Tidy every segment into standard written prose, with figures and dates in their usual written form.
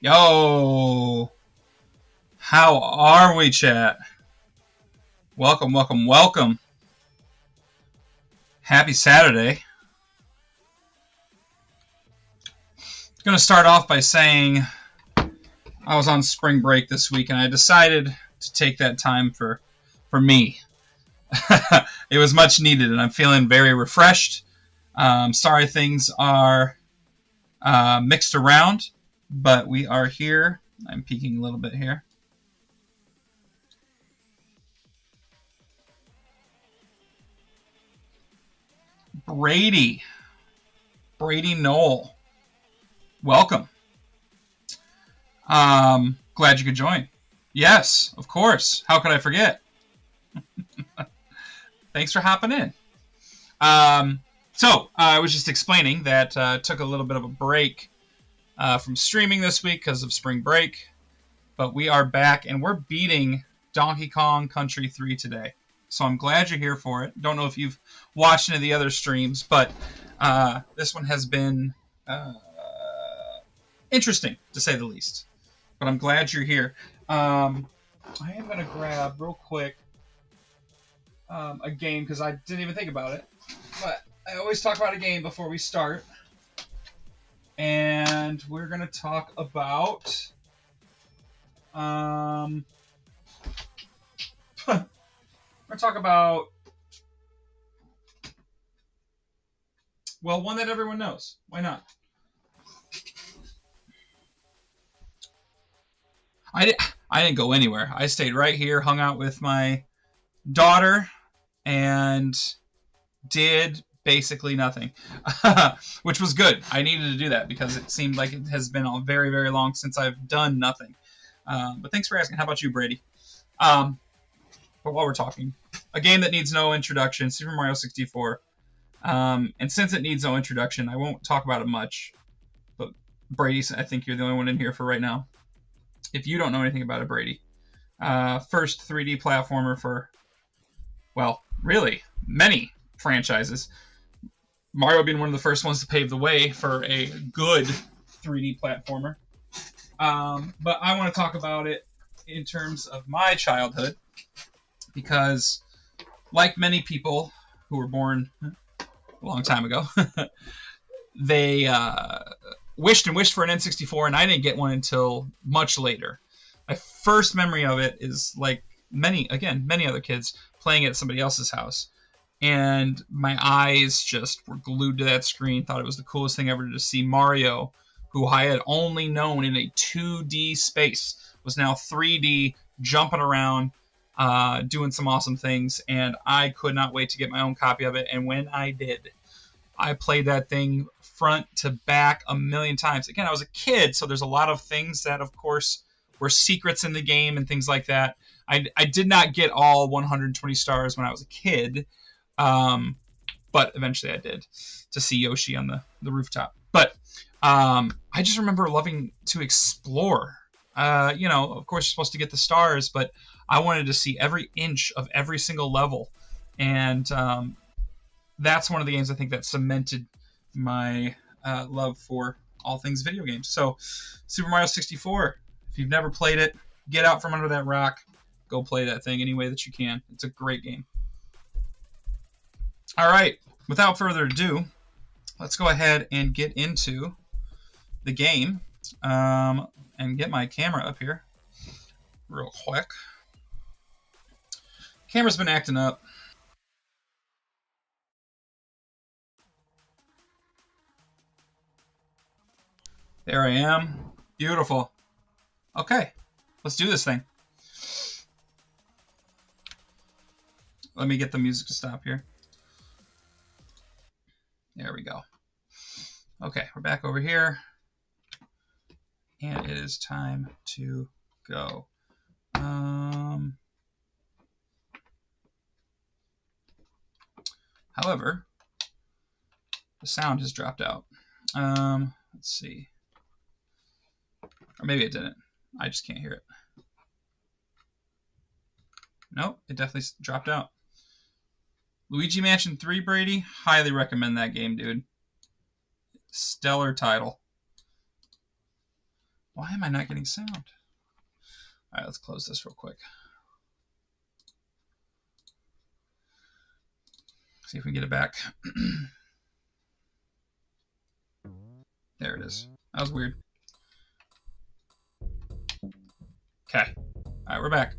Yo, how are we, chat? Welcome, welcome, welcome. Happy Saturday. I'm going to start off by saying I was on spring break this week, and I decided to take that time for me. It was much needed, and I'm feeling very refreshed. Sorry things are mixed around, but we are here. I'm peeking a little bit here. Brady Knoll, welcome. Glad you could join. Yes, of course. How could I forget? Thanks for hopping in. So I was just explaining that took a little bit of a break from streaming this week because of spring break, but we are back and we're beating Donkey Kong Country 3 today. So I'm glad you're here for it. Don't know if you've watched any of the other streams, but this one has been interesting, to say the least. But I'm glad you're here. I am going to grab, real quick, a game, because I didn't even think about it. But I always talk about a game before we start. And we're going to talk about... we're going to talk about... well, one that everyone knows. Why not? I didn't go anywhere. I stayed right here, hung out with my daughter, and did basically nothing, which was good. I needed to do that because it seemed like it has been very, very long since I've done nothing. But thanks for asking. How about you, Brady? But while we're talking, a game that needs no introduction, Super Mario 64. And since it needs no introduction, I won't talk about it much. But Brady, I think you're the only one in here for right now. If you don't know anything about it, Brady, first 3D platformer for, well, really, many franchises. Mario being one of the first ones to pave the way for a good 3D platformer. But I want to talk about it in terms of my childhood, because like many people who were born a long time ago, they wished for an N64, and I didn't get one until much later. My first memory of it is like many other kids playing it at somebody else's house, and my eyes just were glued to that screen. Thought it was the coolest thing ever to see Mario, who I had only known in a 2D space, was now 3D, jumping around, doing some awesome things, and I could not wait to get my own copy of it. And when I did, I played that thing front to back a million times. Again, I was a kid, so there's a lot of things that, of course, were secrets in the game and things like that. I did not get all 120 stars when I was a kid, but eventually I did, to see Yoshi on the rooftop. But I just remember loving to explore. Of course, you're supposed to get the stars, but I wanted to see every inch of every single level. And that's one of the games I think that cemented my love for all things video games. So, Super Mario 64, if you've never played it, get out from under that rock. Go play that thing any way that you can. It's a great game. All right, without further ado, let's go ahead and get into the game and get my camera up here real quick. Camera's been acting up. There I am. Beautiful. Okay, let's do this thing. Let me get the music to stop here. There we go. Okay, we're back over here. And it is time to go. However, the sound has dropped out. Let's see. Or maybe it didn't. I just can't hear it. Nope, it definitely dropped out. Luigi Mansion 3, Brady? Highly recommend that game, dude. Stellar title. Why am I not getting sound? All right, let's close this real quick. See if we can get it back. There it is. That was weird. Okay. All right, we're back.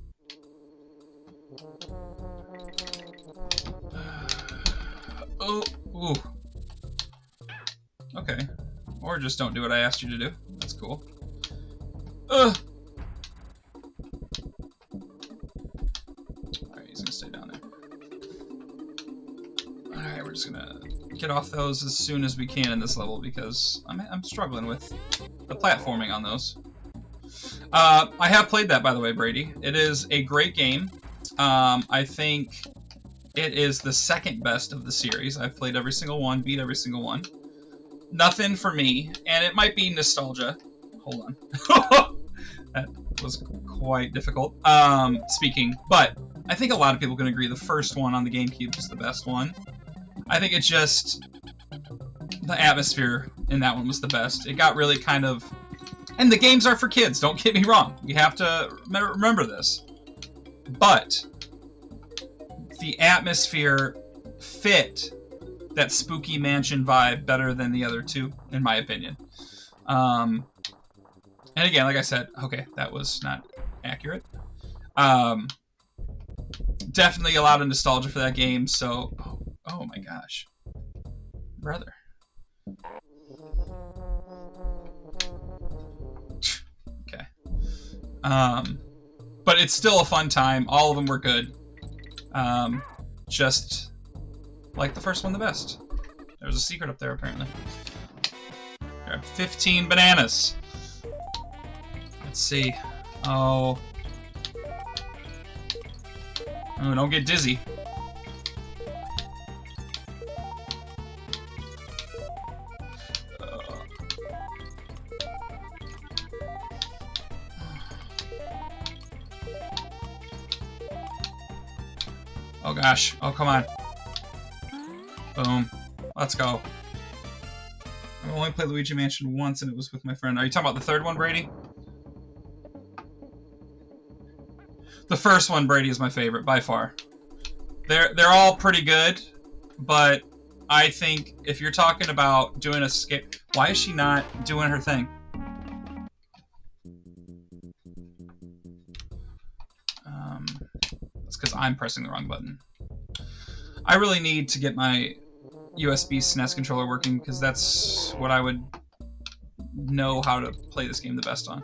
Oh, ooh. Okay. Or just don't do what I asked you to do. That's cool. Alright, he's gonna stay down there. Alright, we're just gonna get off those as soon as we can in this level because I'm struggling with the platforming on those. I have played that, by the way, Brady. It is a great game. I think it is the second best of the series. I've played every single one, beat every single one. Nothing for me, and it might be nostalgia. Hold on. That was quite difficult speaking, but I think a lot of people can agree the first one on the GameCube is the best one. I think it's just the atmosphere in that one was the best. It got really kind of... And the games are for kids, don't get me wrong. You have to remember this. But the atmosphere fit that spooky mansion vibe better than the other two, in my opinion. And again, like I said, okay, that was not accurate. Definitely a lot of nostalgia for that game, so... Oh my gosh. Brother. Okay. But it's still a fun time. All of them were good. Just like the first one the best. There's a secret up there, apparently. Grab 15 bananas. Let's see. Oh. Oh, don't get dizzy. Oh gosh. Oh, come on. Boom. Let's go. I've only played Luigi Mansion once, and it was with my friend. Are you talking about the third one, Brady? The first one, Brady, is my favorite, by far. They're all pretty good, but I think if you're talking about doing a skip... Why is she not doing her thing? That's because I'm pressing the wrong button. I really need to get my USB SNES controller working, because that's what I would know how to play this game the best on.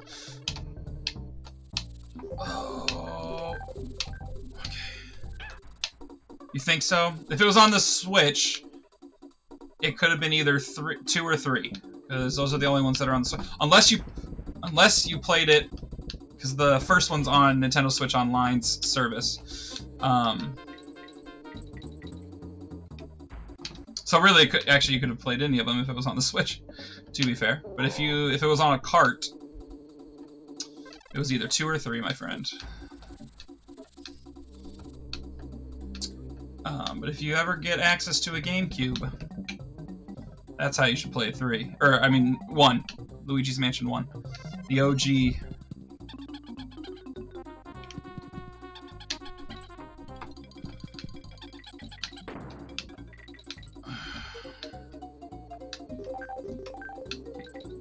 Oh. Okay. You think so? If it was on the Switch, it could have been either 2 or 3, because those are the only ones that are on the Switch. Unless you played it, because the first one's on Nintendo Switch Online's service. So really, you could have played any of them if it was on the Switch, to be fair. But if it was on a cart, it was either 2 or 3, my friend. But if you ever get access to a GameCube, that's how you should play 3. Or, I mean, 1. Luigi's Mansion 1. The OG.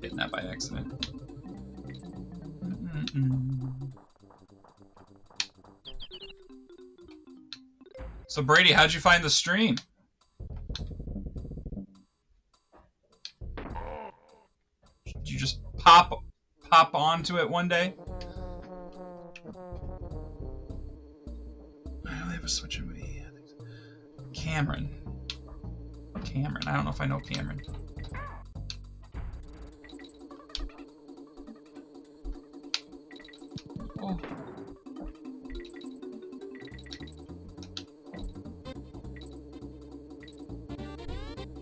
Hitting that by accident. So Brady, how'd you find the stream? Did you just pop onto it one day? I only have a Switch in me. Cameron. I don't know if I know Cameron. Oh.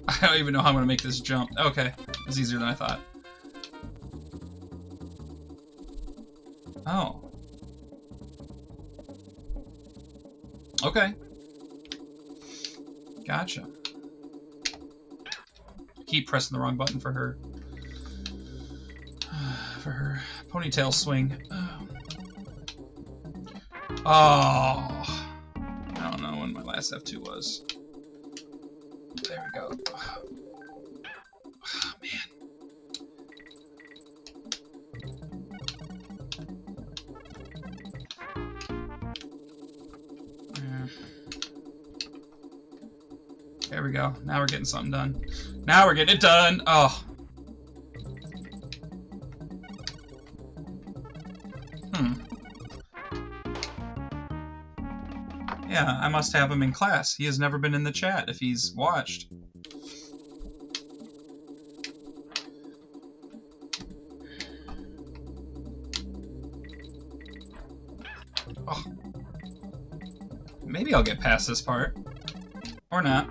I don't even know how I'm going to make this jump. Okay, it's easier than I thought. Oh. Okay. Gotcha. Keep pressing the wrong button for her. for her ponytail swing. Oh. I don't know when my last F2 was. There we go. Oh, man. There we go. Now we're getting something done. Now we're getting it done. Oh. Yeah, I must have him in class. He has never been in the chat if he's watched. Oh. Maybe I'll get past this part. Or not.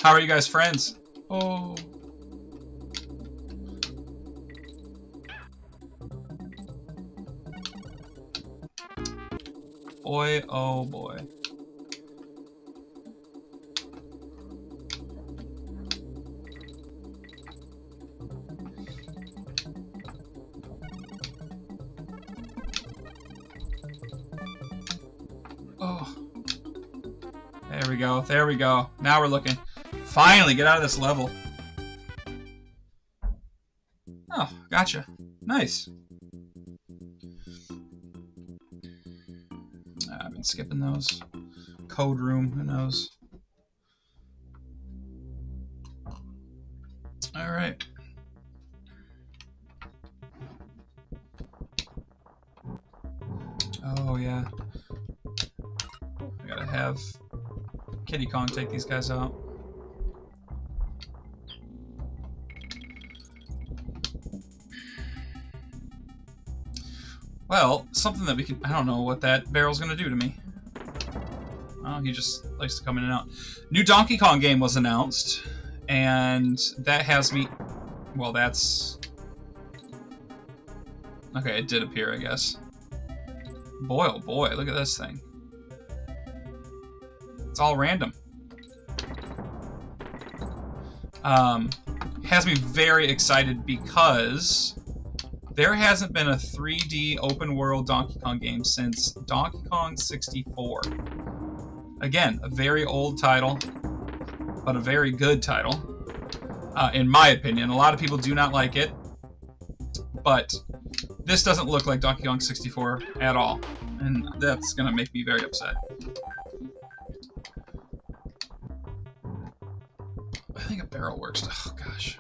How are you guys friends? Oh. Boy, oh boy. Oh. There we go, there we go. Now we're looking. Finally, get out of this level. Oh, gotcha. Nice. I've been skipping those. Code room, who knows? Alright. Oh, yeah. I gotta have Kiddy Kong take these guys out. Well, something that we can... I don't know what that barrel's gonna do to me. Oh, he just likes to come in and out. New Donkey Kong game was announced, and that has me... Well, that's... Okay, it did appear, I guess. Boy, oh boy, look at this thing. It's all random. Has me very excited because there hasn't been a 3D open world Donkey Kong game since Donkey Kong 64. Again, a very old title, but a very good title, in my opinion. A lot of people do not like it, but this doesn't look like Donkey Kong 64 at all, and that's going to make me very upset. I think a barrel works. Oh, gosh.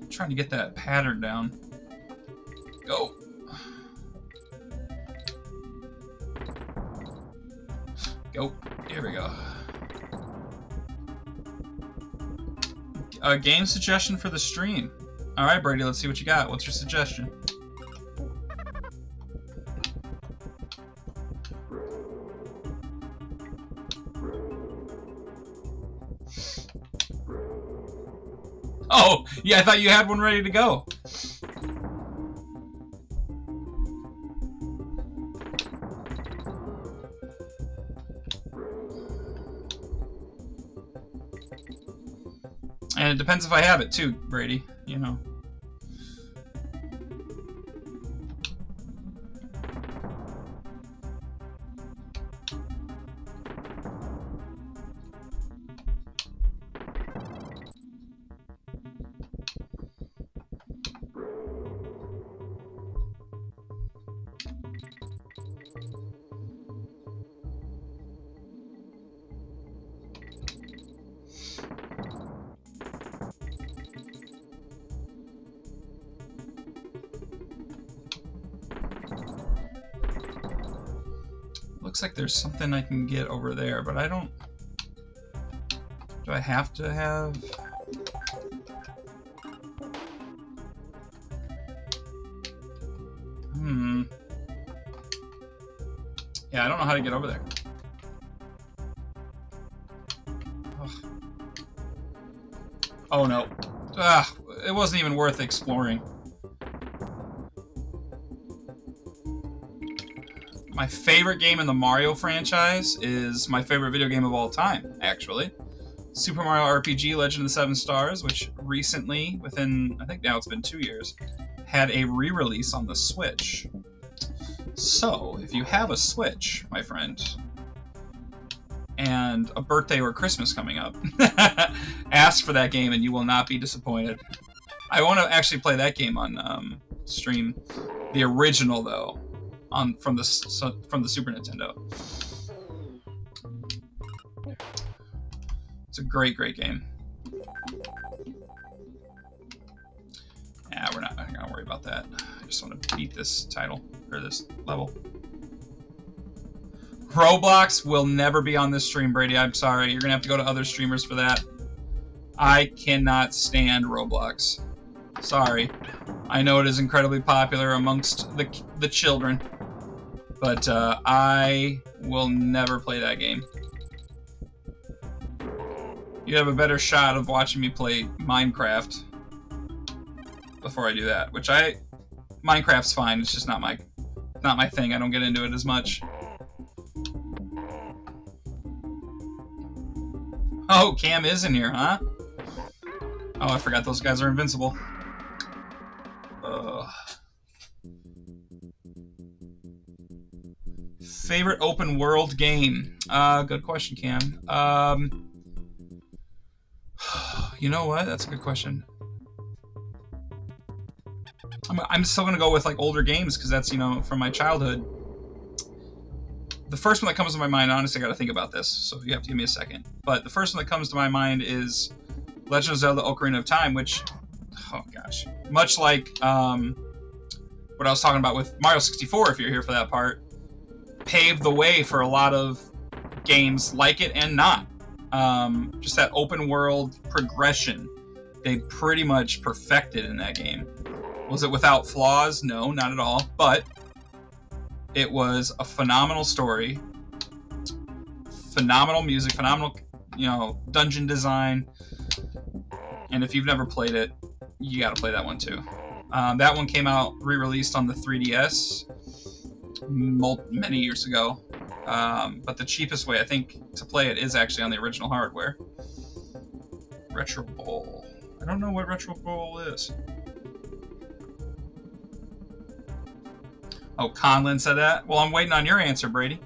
I'm trying to get that pattern down. Go. Go. Here we go. A game suggestion for the stream. Alright, Brady, let's see what you got. What's your suggestion? Oh, yeah, I thought you had one ready to go. And it depends if I have it too, Brady, you know. Looks like there's something I can get over there, but I don't... Do I have to have... Yeah, I don't know how to get over there. Ugh. Oh no. Ah, it wasn't even worth exploring. My favorite game in the Mario franchise is my favorite video game of all time, actually. Super Mario RPG Legend of the Seven Stars, which recently, within, I think now it's been 2 years, had a re-release on the Switch. So, if you have a Switch, my friend, and a birthday or Christmas coming up, ask for that game and you will not be disappointed. I want to actually play that game on stream. The original, though, from the Super Nintendo. It's a great game. Yeah, we're not gonna worry about that. I just want to beat this title or this level. Roblox will never be on this stream, Brady. I'm sorry. You're gonna have to go to other streamers for that. I cannot stand Roblox. Sorry. I know it is incredibly popular amongst the children, but I will never play that game. You have a better shot of watching me play Minecraft before I do that, which Minecraft's fine. It's just not my thing. I don't get into it as much. Oh, Cam is in here, huh? Oh, I forgot those guys are invincible. Favorite open world game? Good question, Cam. You know what? That's a good question. I'm still gonna go with like older games because that's, you know, from my childhood. The first one that comes to my mind, honestly, I gotta think about this, so you have to give me a second. But the first one that comes to my mind is Legend of Zelda: Ocarina of Time, which, oh gosh, much like what I was talking about with Mario 64, if you're here for that part, paved the way for a lot of games like it and not. Just that open world progression, they pretty much perfected in that game. Was it without flaws? No, not at all. But it was a phenomenal story, phenomenal music, phenomenal, you know, dungeon design. And if you've never played it, you got to play that one too. That one came out re-released on the 3DS many years ago. But the cheapest way, I think, to play it is actually on the original hardware. Retro Bowl. I don't know what Retro Bowl is. Oh, Conlin said that? Well, I'm waiting on your answer, Brady.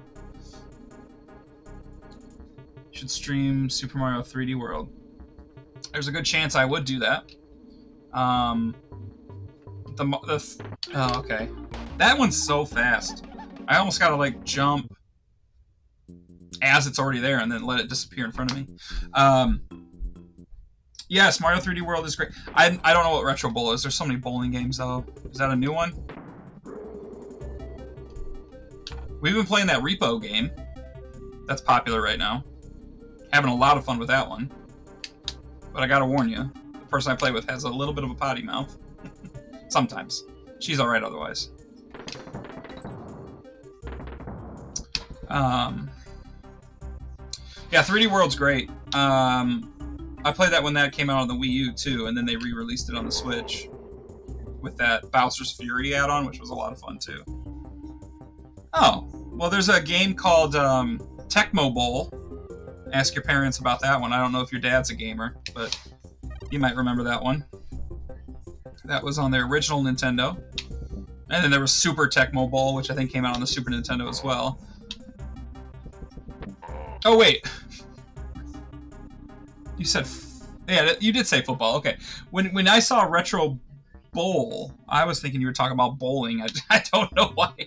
Should stream Super Mario 3D World. There's a good chance I would do that. Oh, okay. That one's so fast. I almost gotta, like, jump as it's already there and then let it disappear in front of me. Yes, Mario 3D World is great. I don't know what Retro Bowl is. There's so many bowling games, though. Is that a new one? We've been playing that Repo game. That's popular right now. Having a lot of fun with that one. But I gotta warn you, the person I play with has a little bit of a potty mouth. Sometimes. She's alright otherwise. Yeah, 3D World's great. I played that when that came out on the Wii U too, and then they re-released it on the Switch with that Bowser's Fury add-on, which was a lot of fun too. Oh, well, there's a game called Tecmo Bowl. Ask your parents about that one. I don't know if your dad's a gamer, but you might remember that one. That was on their original Nintendo. And then there was Super Tecmo Bowl, which I think came out on the Super Nintendo as well. Oh, wait. You said... yeah, you did say football. Okay. When I saw Retro Bowl, I was thinking you were talking about bowling. I don't know why.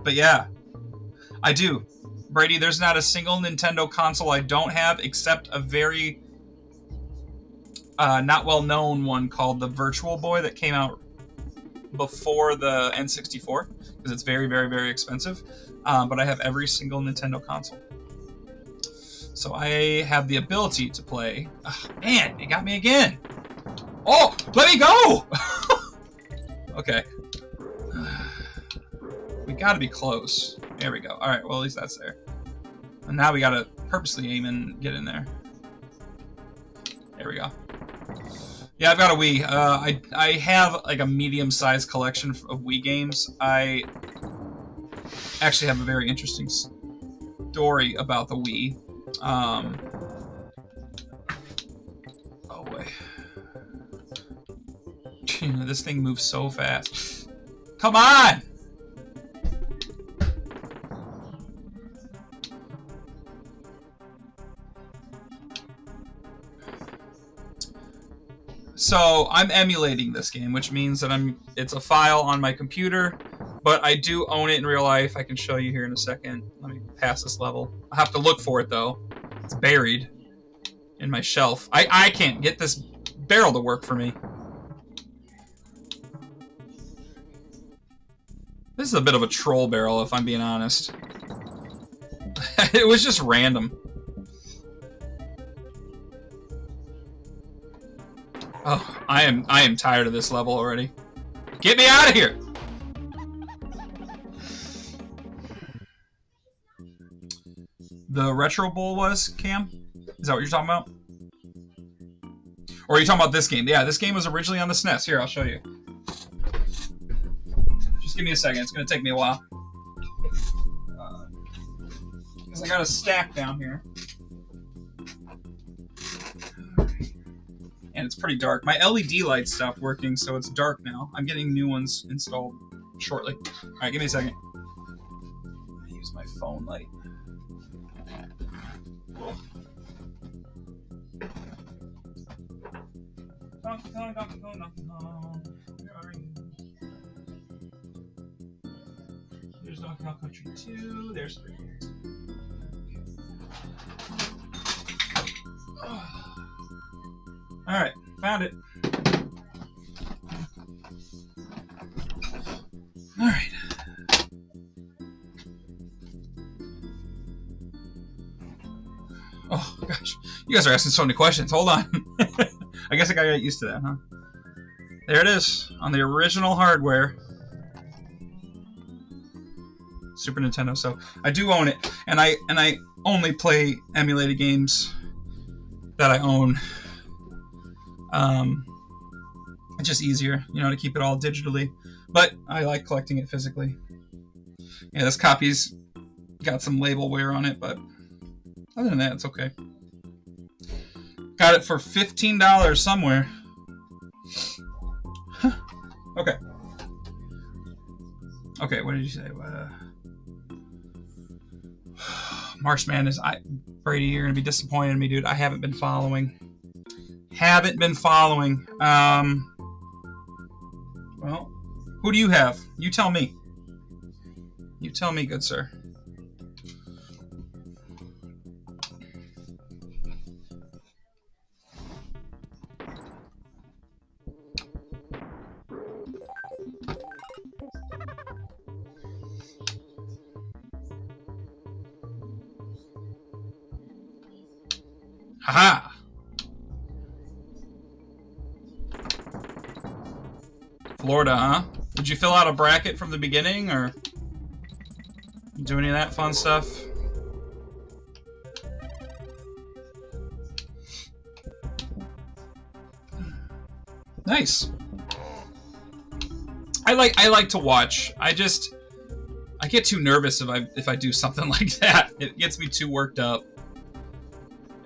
But yeah, I do. Brady, there's not a single Nintendo console I don't have except a very not well-known one called the Virtual Boy that came out before the N64 because it's very, very, very expensive. But I have every single Nintendo console. So I have the ability to play... oh, man, it got me again! Oh, let me go! Okay. We gotta be close. There we go. Alright, well, at least that's there. And now we gotta purposely aim and get in there. There we go. Yeah, I've got a Wii. I have like a medium-sized collection of Wii games. I actually have a very interesting story about the Wii. Oh boy, this thing moves so fast. Come on! So I'm emulating this game, which means that it's a file on my computer, but I do own it in real life. I can show you here in a second. Let me pass this level. I have to look for it though. It's buried in my shelf. I can't get this barrel to work for me. This is a bit of a troll barrel, if I'm being honest. It was just random. Oh, I am tired of this level already. Get me out of here! The Retro Bowl was, Cam? Is that what you're talking about? Or are you talking about this game? Yeah, this game was originally on the SNES. Here, I'll show you. Just give me a second. It's going to take me a while. Because I got a stack down here. And it's pretty dark. My LED light stopped working, so it's dark now. I'm getting new ones installed shortly. Alright, give me a second. I'm gonna use my phone light. Where are you? There's Donkey Kong Country 2. There's 3. Alright, found it. Alright. Oh, gosh. You guys are asking so many questions. Hold on. I guess I gotta get used to that, huh? There it is, on the original hardware. Super Nintendo, so I do own it. And I only play emulated games that I own. It's just easier, you know, to keep it all digitally. But I like collecting it physically. Yeah, this copy's got some label wear on it, but other than that, it's okay. Got it for $15 somewhere. Okay. Okay, what did you say? March Madness. Brady, you're gonna be disappointed in me, dude. I haven't been following. Well, who do you have? You tell me. You tell me, good sir. Haha! Florida, huh? Did you fill out a bracket from the beginning, or do any of that fun stuff? Nice. I like to watch. I get too nervous if I do something like that. It gets me too worked up.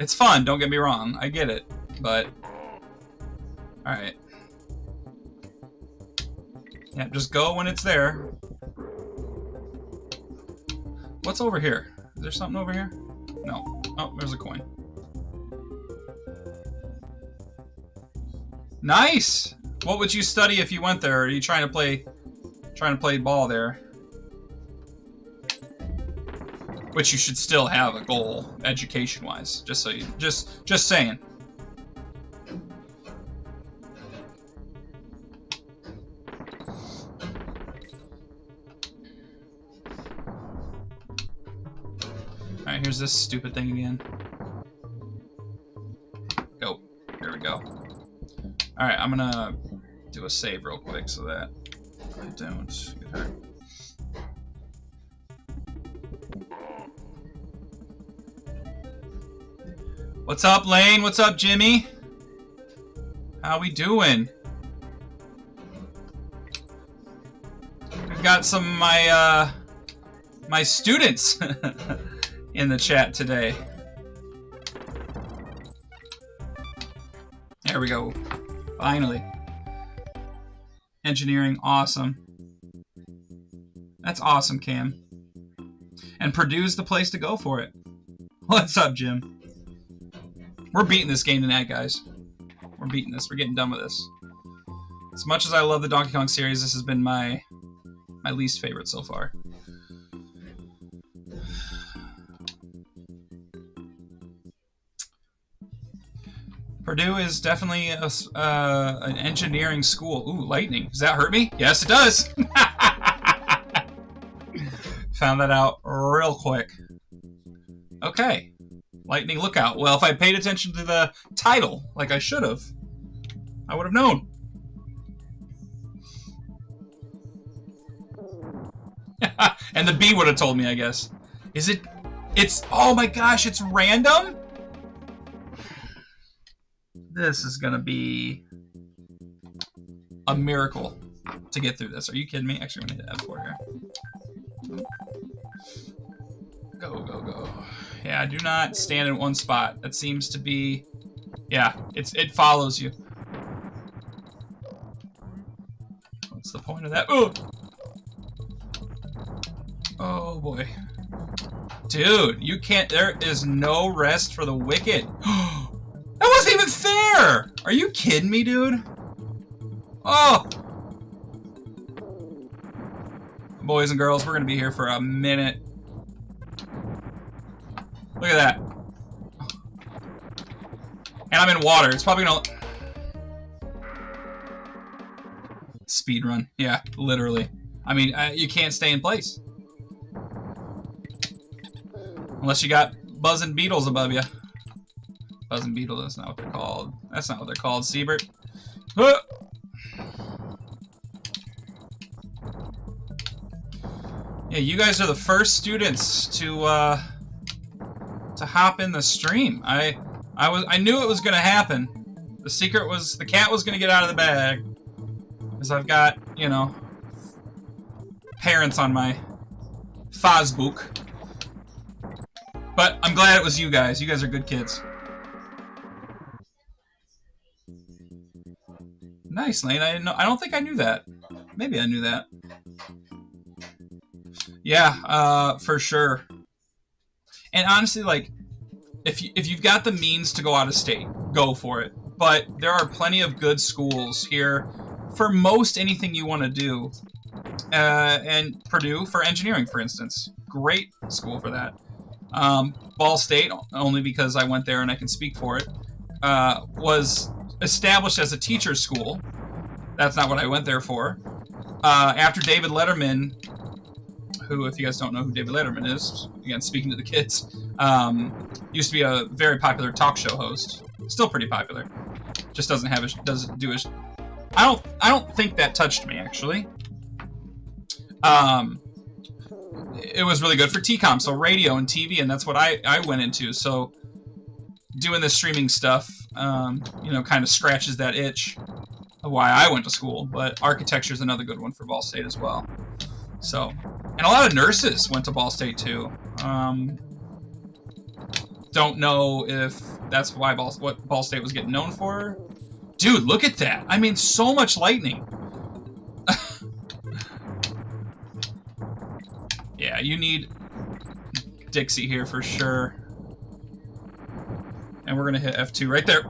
It's fun, don't get me wrong. I get it, but all right. Yeah, just go when it's there. What's over here? Is there something over here? No. Oh, there's a coin. Nice! What would you study if you went there? Or are you trying to play ball there? Which you should still have a goal, education-wise. Just so you, just saying. Alright, here's this stupid thing again. Go. There we go. Alright, I'm gonna do a save real quick so that I don't get hurt. What's up, Lane? What's up, Jimmy? How we doing? We've got some of my students in the chat today. There we go. Finally. Engineering, awesome. That's awesome, Cam. And Purdue's the place to go for it. What's up, Jim? We're beating this game tonight, guys. We're beating this. We're getting done with this. As much as I love the Donkey Kong series, this has been my least favorite so far. Purdue is definitely an engineering school. Ooh, lightning. Does that hurt me? Yes, it does. Found that out real quick. Okay. Lightning lookout. Well, if I paid attention to the title, like I should have, I would have known. And the bee would have told me, I guess. Is it? It's... Oh my gosh, it's random? This is gonna be a miracle to get through this. Are you kidding me? Actually, I'm gonna need F4 here. Go, go, go. Yeah, do not stand in one spot. That seems to be... Yeah, it follows you. What's the point of that? Ooh! Oh boy. Dude, you can't... There is no rest for the wicked. That wasn't even fair! Are you kidding me, dude? Oh! Boys and girls, we're gonna be here for a minute. Look at that. And I'm in water. It's probably gonna... Speed run. Yeah, literally. I mean, you can't stay in place. Unless you got buzzing beetles above you. Buzzing beetle, that's not what they're called. That's not what they're called, Siebert. Huh! Yeah, you guys are the first students to hop in the stream. I knew it was gonna happen. The secret was the cat was gonna get out of the bag. Because I've got, you know, parents on my Facebook. But I'm glad it was you guys. You guys are good kids. Nice, Lane. I didn't know. I don't think I knew that. Maybe I knew that. Yeah, for sure. And honestly, like, if you've got the means to go out of state, go for it. But there are plenty of good schools here for most anything you want to do. And Purdue for engineering, for instance, great school for that. Ball State, only because I went there and I can speak for it, was established as a teacher's school. That's not what I went there for. After David Letterman, who, if you guys don't know who David Letterman is, again, speaking to the kids, used to be a very popular talk show host. Still pretty popular. Just doesn't do his... I don't think that touched me, actually. It was really good for TCOM, so radio and TV, and that's what I went into. So doing this streaming stuff, you know, kind of scratches that itch of why I went to school. But architecture is another good one for Ball State as well. So, and a lot of nurses went to Ball State too. Don't know if that's why what Ball State was getting known for. Dude, look at that! I mean, so much lightning. Yeah, you need Dixie here for sure. And we're gonna hit F2 right there.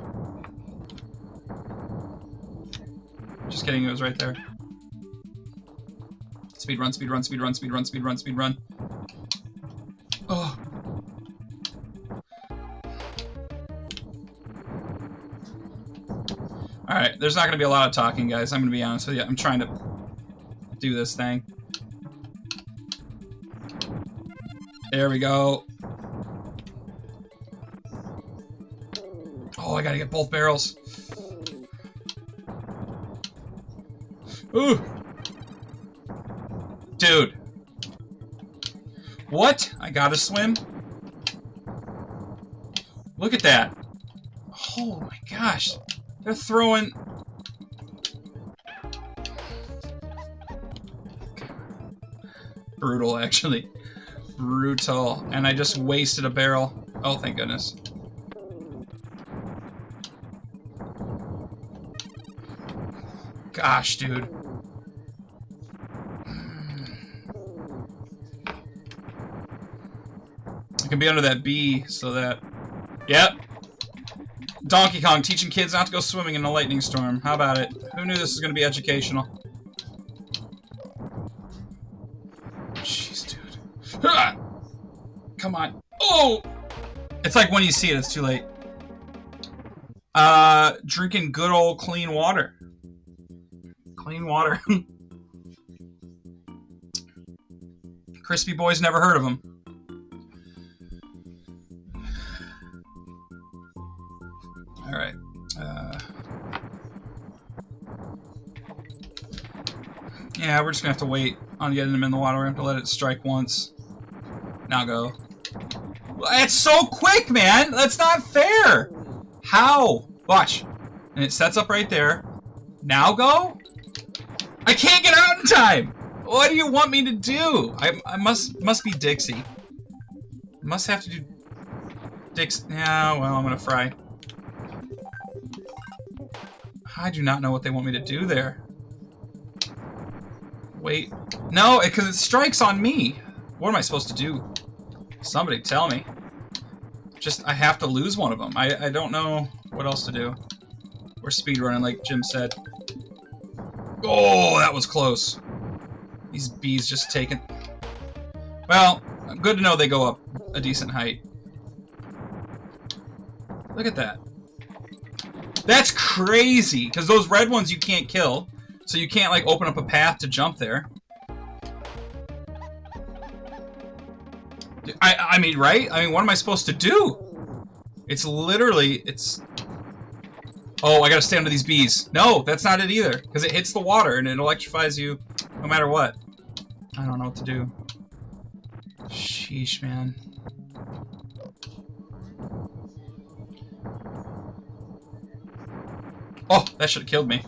Just kidding, it was right there. Speed run, speed run, speed run, speed run, speed run, speed run. Oh. Alright, there's not gonna be a lot of talking, guys. I'm gonna be honest with you. I'm trying to do this thing. There we go. Oh, I gotta get both barrels. Ooh. Dude. What? I gotta swim? Look at that. Oh my gosh. They're throwing... Brutal, actually. Brutal. And I just wasted a barrel. Oh, thank goodness. Gosh, dude. I can be under that bee so that... Yep. Donkey Kong teaching kids not to go swimming in a lightning storm. How about it? Who knew this was going to be educational? Jeez, dude. Ah! Come on. Oh! It's like when you see it, it's too late. Drinking good old clean water. Clean water. Crispy boys, never heard of them. Alright. Yeah, we're just gonna have to wait on getting them in the water. We're gonna have to let it strike once. Now go. It's so quick, man! That's not fair! How? Watch. And it sets up right there. Now go? I can't get out in time! What do you want me to do? I must be Dixie. I must have to do Dixie. Yeah, well, I'm gonna fry. I do not know what they want me to do there. Wait. No, because it strikes on me. What am I supposed to do? Somebody tell me. Just, I have to lose one of them. I don't know what else to do. We're speedrunning, like Jim said. Oh, that was close. These bees just taking... Well, good to know they go up a decent height. Look at that. That's crazy, because those red ones you can't kill, so you can't, like, open up a path to jump there. I mean, right? I mean, what am I supposed to do? It's literally, it's... Oh, I gotta stay under these bees. No, that's not it either, because it hits the water and it electrifies you no matter what. I don't know what to do. Sheesh, man. Oh, that should have killed me.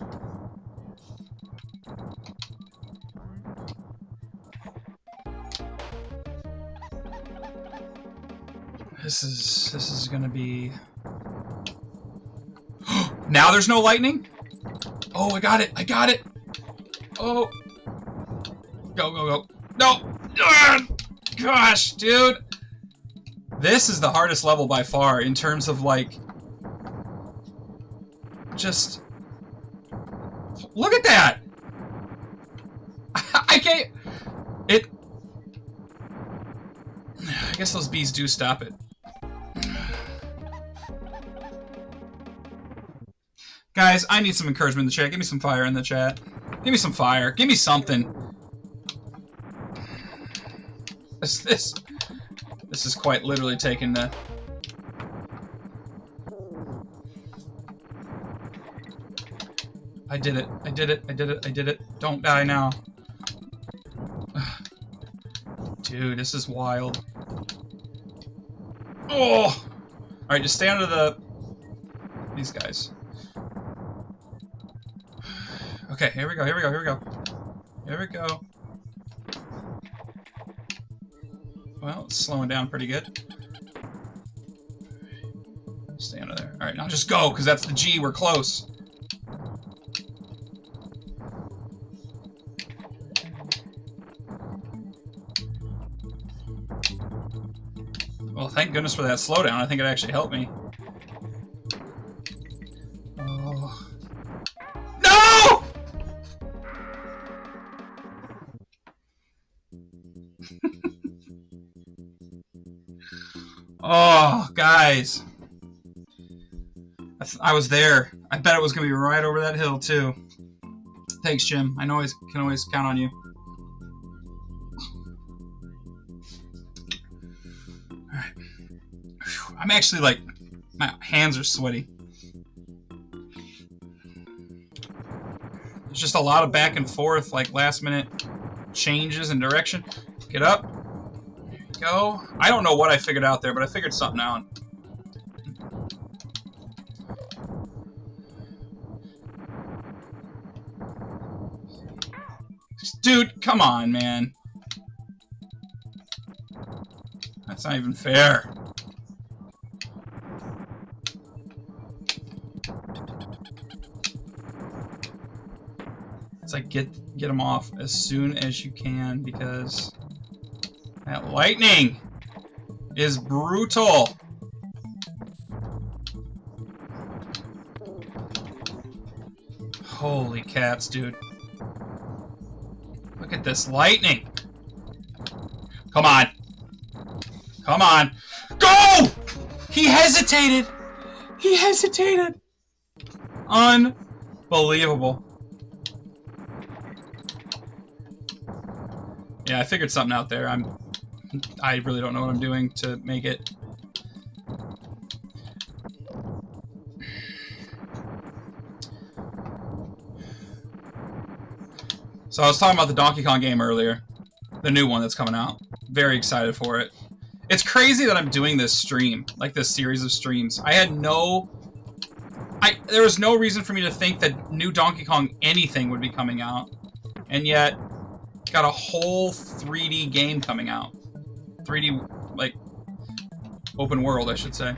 This is gonna be... Now there's no lightning? Oh, I got it! I got it! Oh! Go, go, go. No! Gosh, dude! This is the hardest level by far in terms of, like... Just... Look at that! I can't... It... I guess those bees do stop it. Guys, I need some encouragement in the chat. Give me some fire in the chat. Give me some fire. Give me something. This is quite literally taking the... I did it. I did it. I did it. I did it. Don't die now. Dude, this is wild. Oh! Alright, just stay under the... These guys. Okay, here we go, here we go, here we go. Here we go. Well, it's slowing down pretty good. Stay under there. Alright, now just go, because that's the G, we're close. Well, thank goodness for that slowdown. I think it actually helped me. Oh. No! Oh, guys. I was there. I bet it was going to be right over that hill, too. Thanks, Jim. I know I can always count on you. Alright. I'm actually, like, my hands are sweaty. There's just a lot of back and forth, like, last-minute changes in direction. Get up. There you go. I don't know what I figured out there, but I figured something out. Dude, come on, man. That's not even fair. It's like get them off as soon as you can because that lightning is brutal. Holy cats, dude. Look at this lightning. Come on. Come on. Go! He hesitated. He hesitated. Unbelievable. Yeah, I figured something out there. I really don't know what I'm doing to make it. So I was talking about the Donkey Kong game earlier. The new one that's coming out. Very excited for it. It's crazy that I'm doing this stream, like this series of streams. There was no reason for me to think that new Donkey Kong anything would be coming out. And yet, got a whole 3D game coming out. 3D, like, open world, I should say.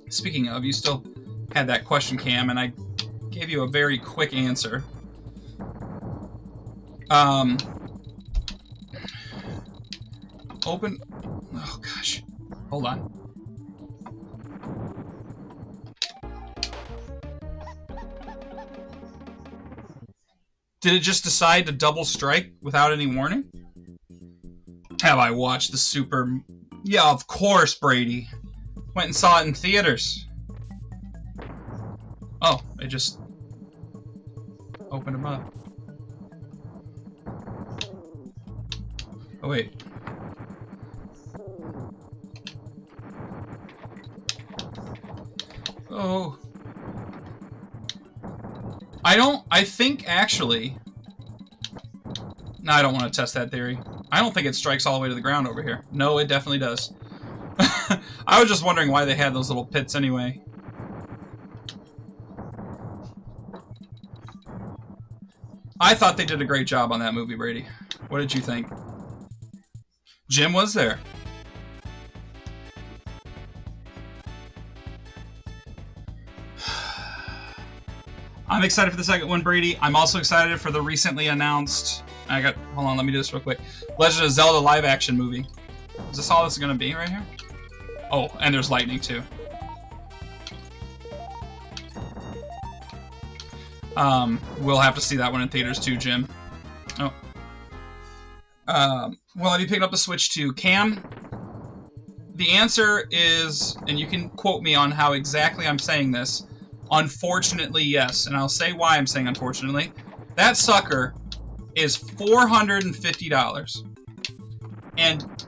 Speaking of, you still had that question, Cam, and I gave you a very quick answer. Open... Oh, gosh. Hold on. Did it just decide to double strike without any warning? Have I watched the Super... Yeah, of course, Brady. Went and saw it in theaters. Oh, it just... opened them up. Oh, wait. Oh. I think, actually... No, I don't want to test that theory. I don't think it strikes all the way to the ground over here. No, it definitely does. I was just wondering why they had those little pits anyway. I thought they did a great job on that movie, Brady. What did you think? Jim was there. I'm excited for the second one, Brady. I'm also excited for the recently announced... Hold on, let me do this real quick. Legend of Zelda live-action movie. Is this all this is going to be right here? Oh, and there's lightning, too. We'll have to see that one in theaters, too, Jim. Oh. Will I be picking up the Switch, too? Cam, the answer is, and you can quote me on how exactly I'm saying this, unfortunately, yes. And I'll say why I'm saying unfortunately. That sucker is $450. And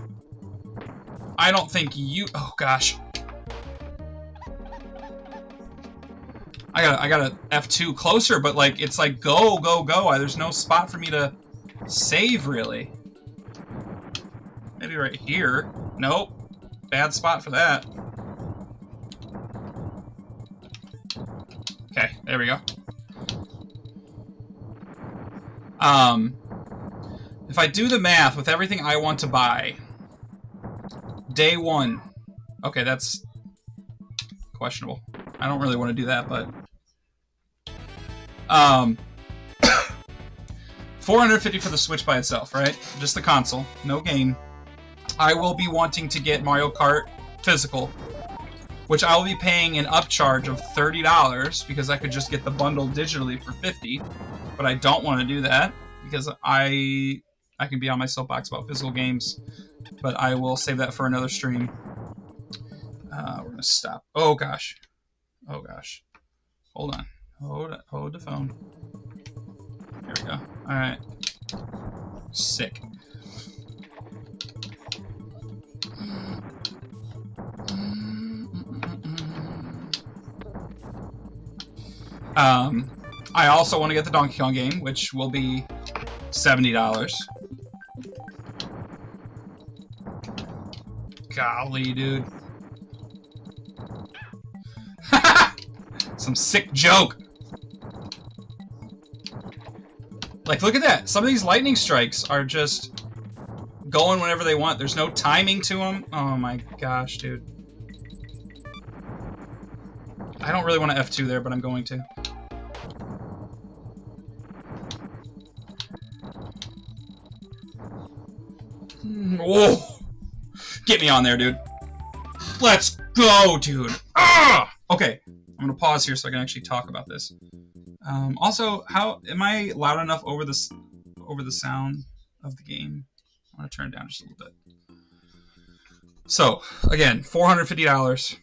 I don't think you... Oh, gosh. I got a F2 closer, but, like, it's like go, go, go. There's no spot for me to save, really. Maybe right here. Nope. Bad spot for that. Okay, there we go. If I do the math with everything I want to buy, day one, okay, that's questionable. I don't really want to do that, but $450 for the Switch by itself, right? Just the console, no game. I will be wanting to get Mario Kart physical, which I will be paying an upcharge of $30 because I could just get the bundle digitally for $50, but I don't want to do that because I can be on my soapbox about physical games, but I will save that for another stream. We're gonna stop. Oh gosh, oh gosh. Hold on. Hold the phone. Here we go. All right. Sick. I also want to get the Donkey Kong game, which will be $70. Golly, dude. Some sick joke. Like, look at that. Some of these lightning strikes are just going whenever they want. There's no timing to them. Oh my gosh, dude. I don't really want to F2 there, but I'm going to. Oh! Get me on there, dude. Let's go, dude. Ah! Okay, I'm gonna pause here so I can actually talk about this. Also, how am I loud enough over the sound of the game? I'm gonna turn it down just a little bit. So again, $450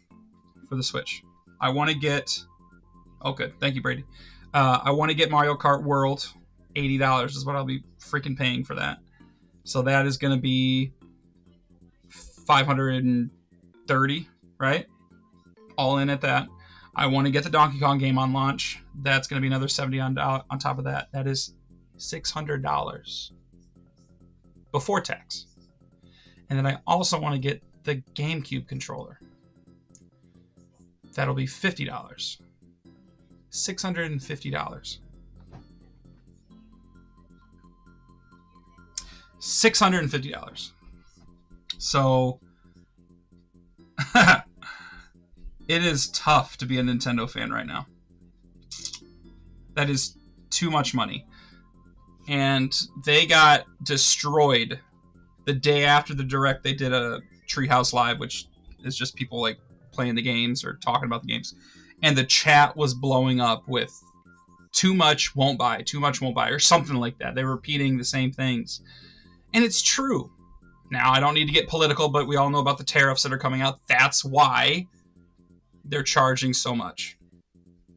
for the Switch. I want to get. Oh, good. Thank you, Brady. I want to get Mario Kart World. $80 is what I'll be freaking paying for that. So that is going to be $530, right? All in at that. I want to get the Donkey Kong game on launch. That's going to be another $70 on top of that. That is $600 before tax. And then I also want to get the GameCube controller. That'll be $50. $650. $650. So it is tough to be a Nintendo fan right now. That is too much money. And they got destroyed the day after the Direct. They did a Treehouse Live, which is just people like playing the games or talking about the games. And the chat was blowing up with too much won't buy, or something like that. They're repeating the same things. And it's true. Now, I don't need to get political, but we all know about the tariffs that are coming out. That's why they're charging so much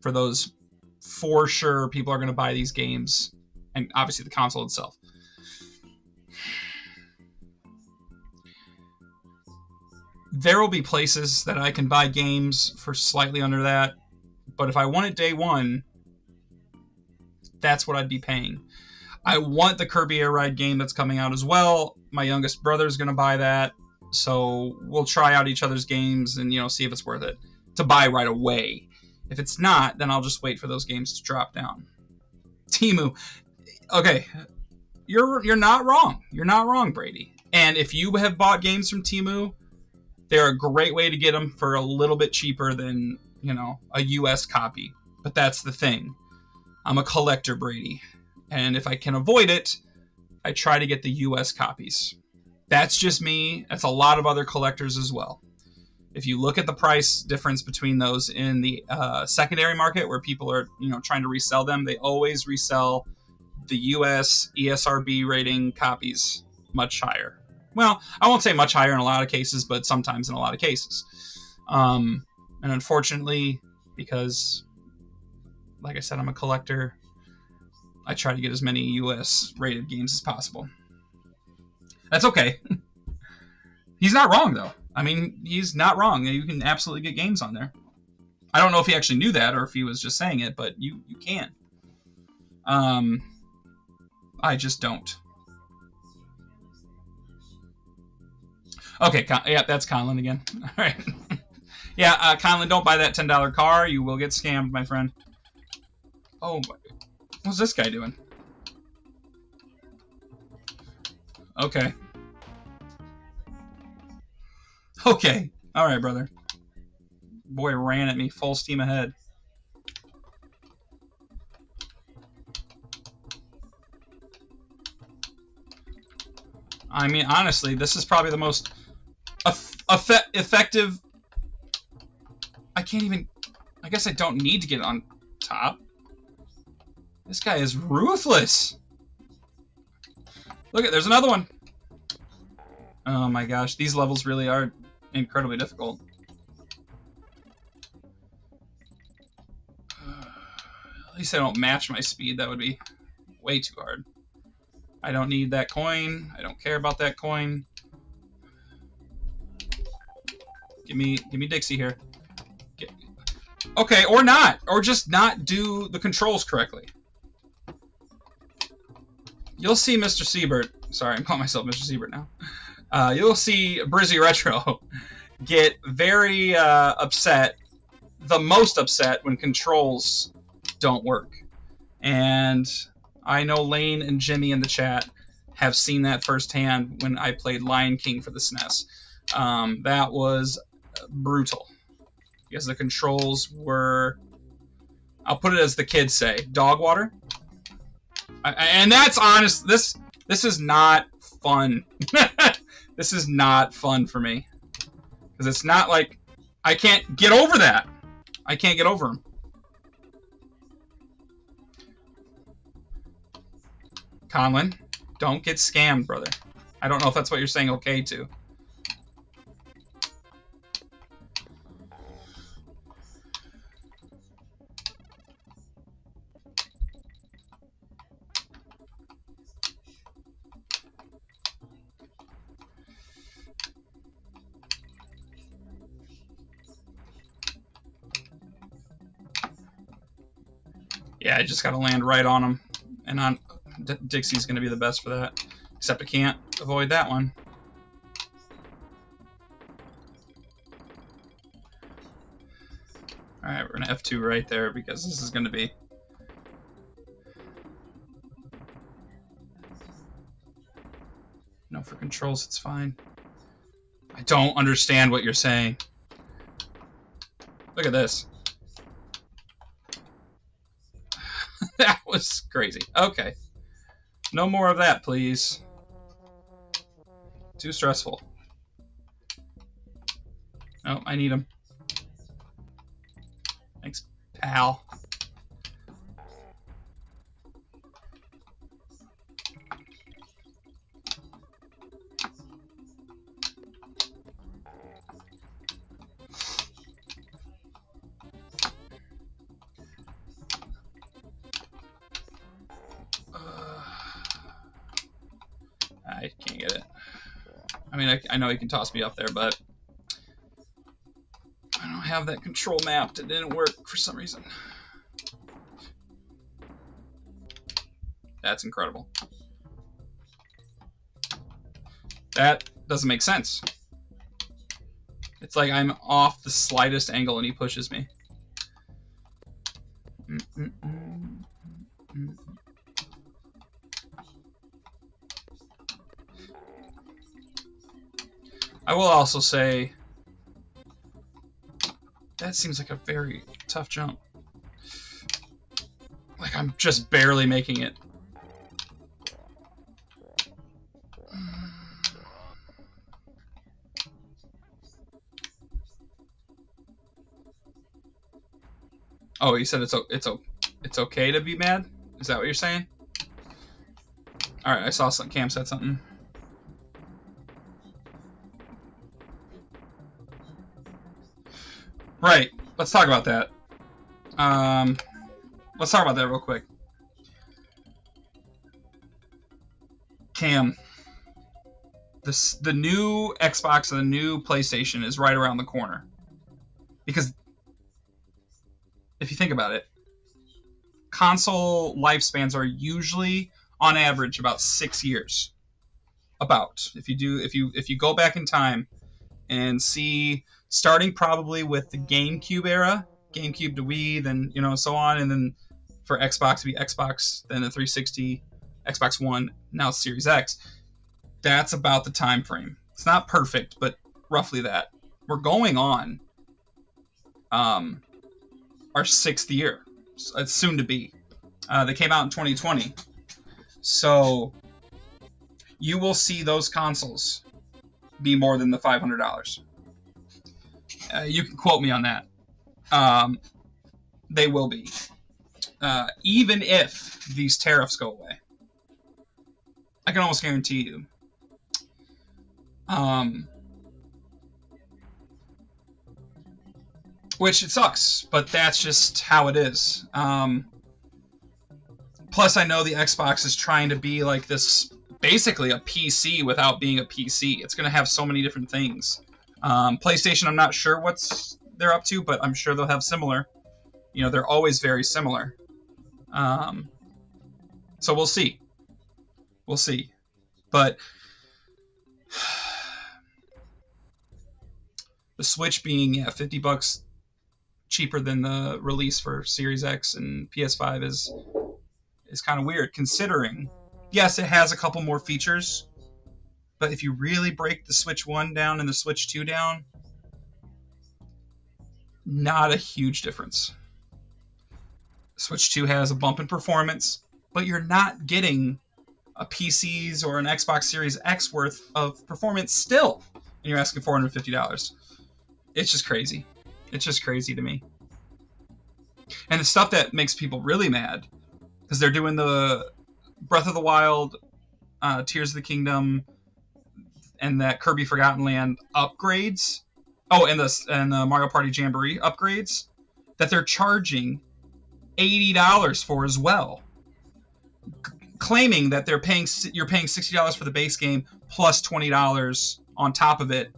for those. For sure, people are going to buy these games, and obviously the console itself. There will be places that I can buy games for slightly under that, but if I want it day one, that's what I'd be paying. I want the Kirby Air Ride game that's coming out as well. My youngest brother's going to buy that, so we'll try out each other's games and, you know, see if it's worth it to buy right away. If it's not, then I'll just wait for those games to drop down. Temu. Okay, you're not wrong. You're not wrong, Brady. And if you have bought games from Temu, they're a great way to get them for a little bit cheaper than, you know, a US copy. But that's the thing. I'm a collector, Brady. And if I can avoid it, I try to get the US copies. That's just me. That's a lot of other collectors as well. If you look at the price difference between those in the secondary market where people are, you know, trying to resell them, they always resell the US ESRB rating copies much higher. Well, I won't say much higher in a lot of cases, but sometimes in a lot of cases. And unfortunately, because, like I said, I'm a collector, I try to get as many US rated games as possible. That's okay. He's not wrong, though. I mean, he's not wrong. You can absolutely get games on there. I don't know if he actually knew that or if he was just saying it, but you can. I just don't. Okay, yeah, that's Conlon again. All right. Yeah, Conlon, don't buy that $10 car. You will get scammed, my friend. Oh, what's this guy doing? Okay. Okay. All right, brother. Boy ran at me full steam ahead. I mean, honestly, this is probably the most effective. I can't even. I guess I don't need to get on top. This guy is ruthless. Look at, there's another one. Oh my gosh, these levels really are incredibly difficult. At least I don't match my speed. That would be way too hard. I don't need that coin. I don't care about that coin. Give me Dixie here. Okay, or not. Or just not do the controls correctly. You'll see Mr. Siebert. Sorry, I'm calling myself Mr. Siebert now. You'll see BrizzyRetro get very upset, the most upset, when controls don't work. And I know Lane and Jimmy in the chat have seen that firsthand when I played Lion King for the SNES. That was brutal because the controls were, I'll put it as the kids say, dog water. And that's honest. This is not fun. This is not fun for me because it's not like I can't get over that. I can't get over him. Conlon, don't get scammed, brother. I don't know if that's what you're saying okay to. Yeah, I just got to land right on him. And on Dixie's going to be the best for that. Except I can't avoid that one. Alright, we're going to F2 right there because this is going to be... No, for controls, it's fine. I don't understand what you're saying. Look at this. That was crazy. Okay. No more of that, please. Too stressful. Oh, I need him. Thanks, pal. I can't get it. I mean, I know he can toss me up there, but I don't have that control mapped. It didn't work for some reason. That's incredible. That doesn't make sense. It's like I'm off the slightest angle and he pushes me. I will also say that seems like a very tough jump. Like I'm just barely making it. Oh, you said it's okay to be mad? Is that what you're saying? All right, I saw Cam said something. Right. Let's talk about that. Let's talk about that real quick. Cam, the new Xbox and the new PlayStation is right around the corner. Because if you think about it, console lifespans are usually, on average, about 6 years. About. If you go back in time and see, starting probably with the GameCube era, GameCube to Wii, then so on, and then for Xbox to be Xbox, then the 360, Xbox One, now Series X. That's about the time frame. It's not perfect, but roughly that. We're going on our 6th year. It's soon to be. They came out in 2020. So you will see those consoles be more than the $500. You can quote me on that. They will be. Even if these tariffs go away. I can almost guarantee you. Which it sucks, but that's just how it is. Plus, I know the Xbox is trying to be like this, basically a PC without being a PC. It's going to have so many different things. PlayStation, I'm not sure what they're up to, but I'm sure they'll have similar. They're always very similar. So we'll see. We'll see. But the Switch being $50 cheaper than the release for Series X and PS5 is is kind of weird, considering, yes, it has a couple more features, but if you really break the Switch 1 down and the Switch 2 down, not a huge difference. Switch 2 has a bump in performance, but you're not getting a PC's or an Xbox Series X worth of performance still, and you're asking $450. It's just crazy. It's just crazy to me. And the stuff that makes people really mad, because they're doing the Breath of the Wild, Tears of the Kingdom, and that Kirby Forgotten Land upgrades. Oh, and the Mario Party Jamboree upgrades that they're charging $80 for as well, claiming that you're paying $60 for the base game plus $20 on top of it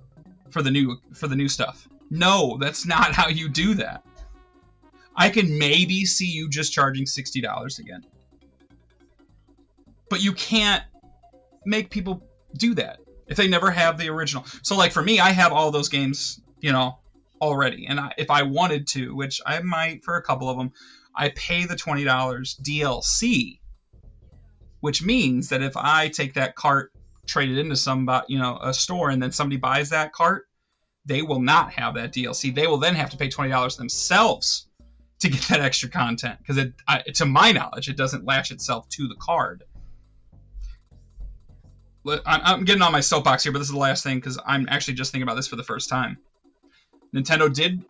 for the new stuff. No, that's not how you do that. I can maybe see you just charging $60 again, but you can't make people do that if they never have the original. So, like, for me, I have all those games, already, and if I wanted to, which I might for a couple of them, I pay the $20 DLC, which means that if I take that cart, trade it into somebody, a store, and then somebody buys that cart, they will not have that DLC. They will then have to pay $20 themselves to get that extra content, because to my knowledge, it doesn't latch itself to the card. I'm getting on my soapbox here, but this is the last thing, because I'm actually just thinking about this for the first time. Nintendo did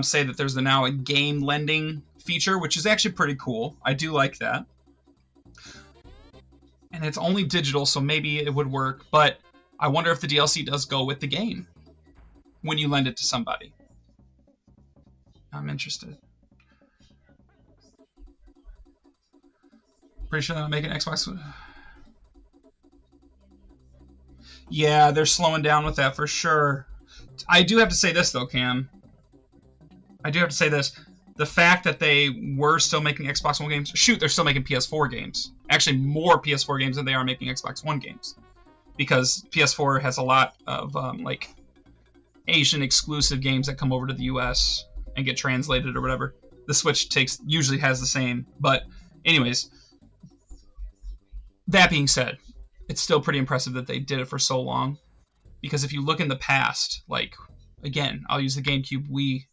say that there's now a game lending feature, which is actually pretty cool. I do like that. And it's only digital, so maybe it would work, but I wonder if the DLC does go with the game when you lend it to somebody. I'm interested. Pretty sure they're not making Xbox. Yeah, they're slowing down with that for sure. I do have to say this, though, Cam. I do have to say this. The fact that they were still making Xbox One games... Shoot, they're still making PS4 games. Actually, more PS4 games than they are making Xbox One games. Because PS4 has a lot of, Asian exclusive games that come over to the US and get translated or whatever. The Switch usually has the same. But, anyways... That being said, it's still pretty impressive that they did it for so long. Because if you look in the past, again, I'll use the GameCube Wii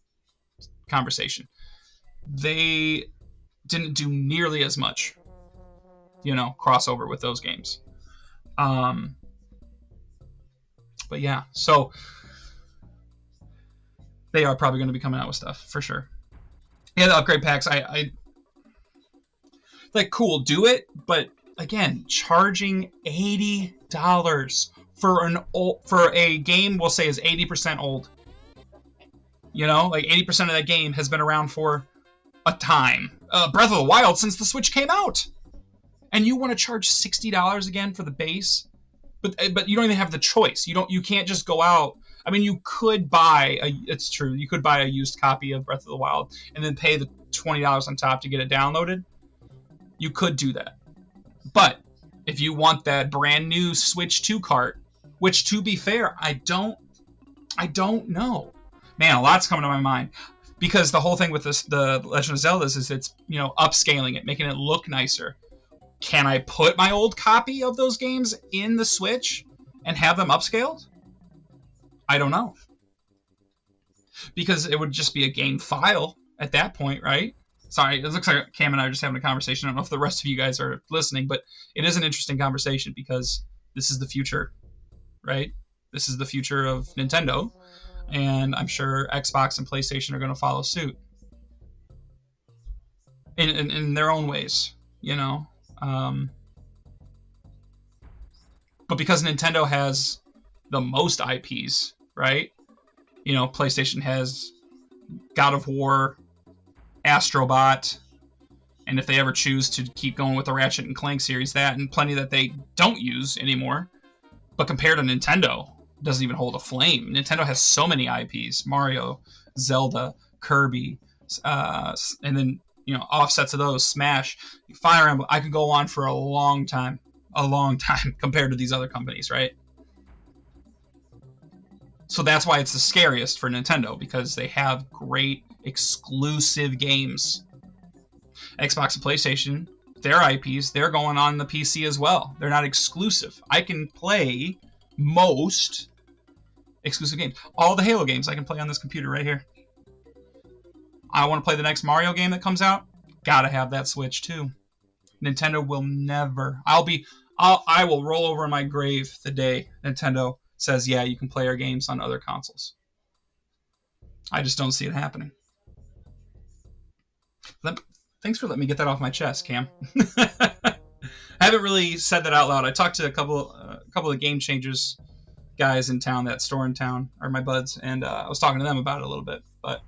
conversation. They didn't do nearly as much, crossover with those games. But yeah, so they are probably going to be coming out with stuff, for sure. Yeah, the upgrade packs, I cool, do it, but again, charging $80 for a game we'll say is 80% old. 80% of that game has been around for a time. Breath of the Wild since the Switch came out. And you want to charge $60 again for the base? But you don't even have the choice. You can't just go out. I mean, you could buy it's true. You could buy a used copy of Breath of the Wild and then pay the $20 on top to get it downloaded. You could do that. But if you want that brand new Switch 2 cart, which, to be fair, I don't know. Man, a lot's coming to my mind. Because the whole thing with the Legend of Zelda is it's, upscaling it, making it look nicer. Can I put my old copy of those games in the Switch and have them upscaled? I don't know. Because it would just be a game file at that point, right? Sorry, it looks like Cam and I are just having a conversation. I don't know if the rest of you guys are listening, but it is an interesting conversation because this is the future, right? This is the future of Nintendo, and I'm sure Xbox and PlayStation are going to follow suit in their own ways, But because Nintendo has the most IPs, right? PlayStation has God of War, Astrobot, and if they ever choose to keep going with the Ratchet and Clank series, that and plenty that they don't use anymore. But compared to Nintendo, it doesn't even hold a flame. Nintendo has so many IPs: Mario, Zelda, Kirby, and then offsets of those: Smash, Fire Emblem. I could go on for a long time compared to these other companies, right? So that's why it's the scariest for Nintendo, because they have great exclusive games. Xbox and PlayStation their IPs, they're going on the PC as well. They're not exclusive. I can play most exclusive games. All the Halo games I can play on this computer right here. I want to play the next Mario game that comes out. Gotta have that Switch too. Nintendo will never. I will roll over in my grave the day Nintendo says, yeah, you can play our games on other consoles. I just don't see it happening. Thanks for letting me get that off my chest, Cam. I haven't really said that out loud. I talked to a couple of Game Changers guys in town, that store in town, are my buds, and I was talking to them about it a little bit, but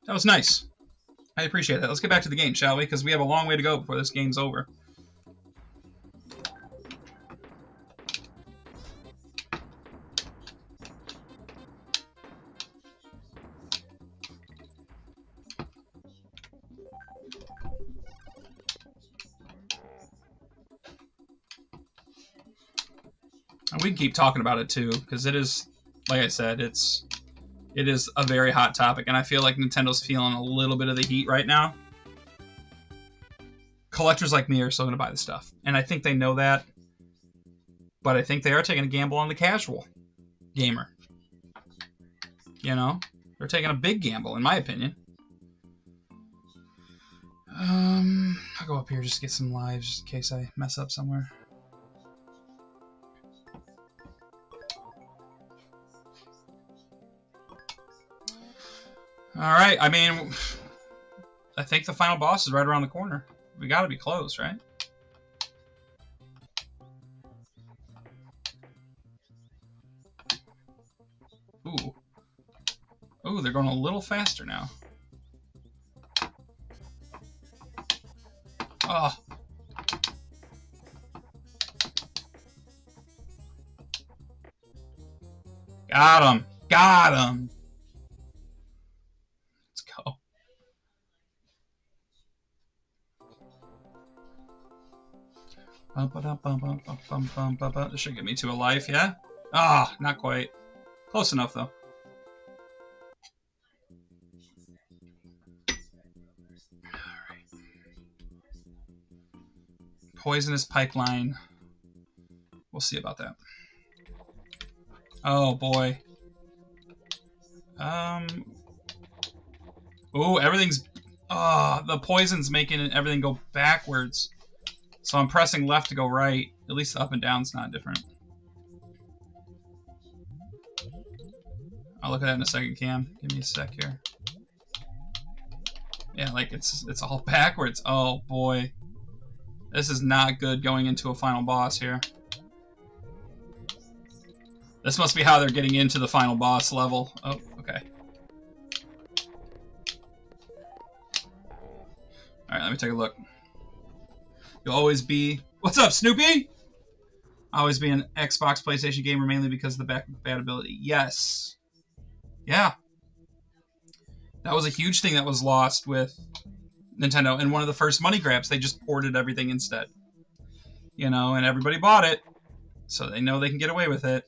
that was nice. I appreciate that. Let's get back to the game, shall we? Because we have a long way to go before this game's over. And we can keep talking about it too, because it is, like I said, it is a very hot topic, and I feel like Nintendo's feeling a little bit of the heat right now. Collectors like me are still going to buy the stuff, and I think they know that, but I think they are taking a gamble on the casual gamer. You know? They're taking a big gamble, in my opinion. I'll go up here just to get some lives, just in case I mess up somewhere. Alright, I mean, I think the final boss is right around the corner. We gotta be close, right? Ooh. Ooh, they're going a little faster now. Oh. Got him. Got him. Let's go. This should get me to a life, yeah? Ah, not quite. Close enough, though. Poisonous pipeline. We'll see about that. Oh boy. Ooh, everything's. The poison's making everything go backwards. So I'm pressing left to go right. At least the up and down's not different. I'll look at that in a second, Cam. Give me a sec here. Yeah, like it's all backwards. Oh boy. This is not good going into a final boss here. This must be how they're getting into the final boss level. Oh, okay. Alright, let me take a look. You'll always be... What's up, Snoopy? Always be an Xbox, PlayStation gamer mainly because of the back compatibility. Yes. Yeah. That was a huge thing that was lost with Nintendo, and one of the first money grabs, they just ported everything instead. You know, and everybody bought it, so they know they can get away with it.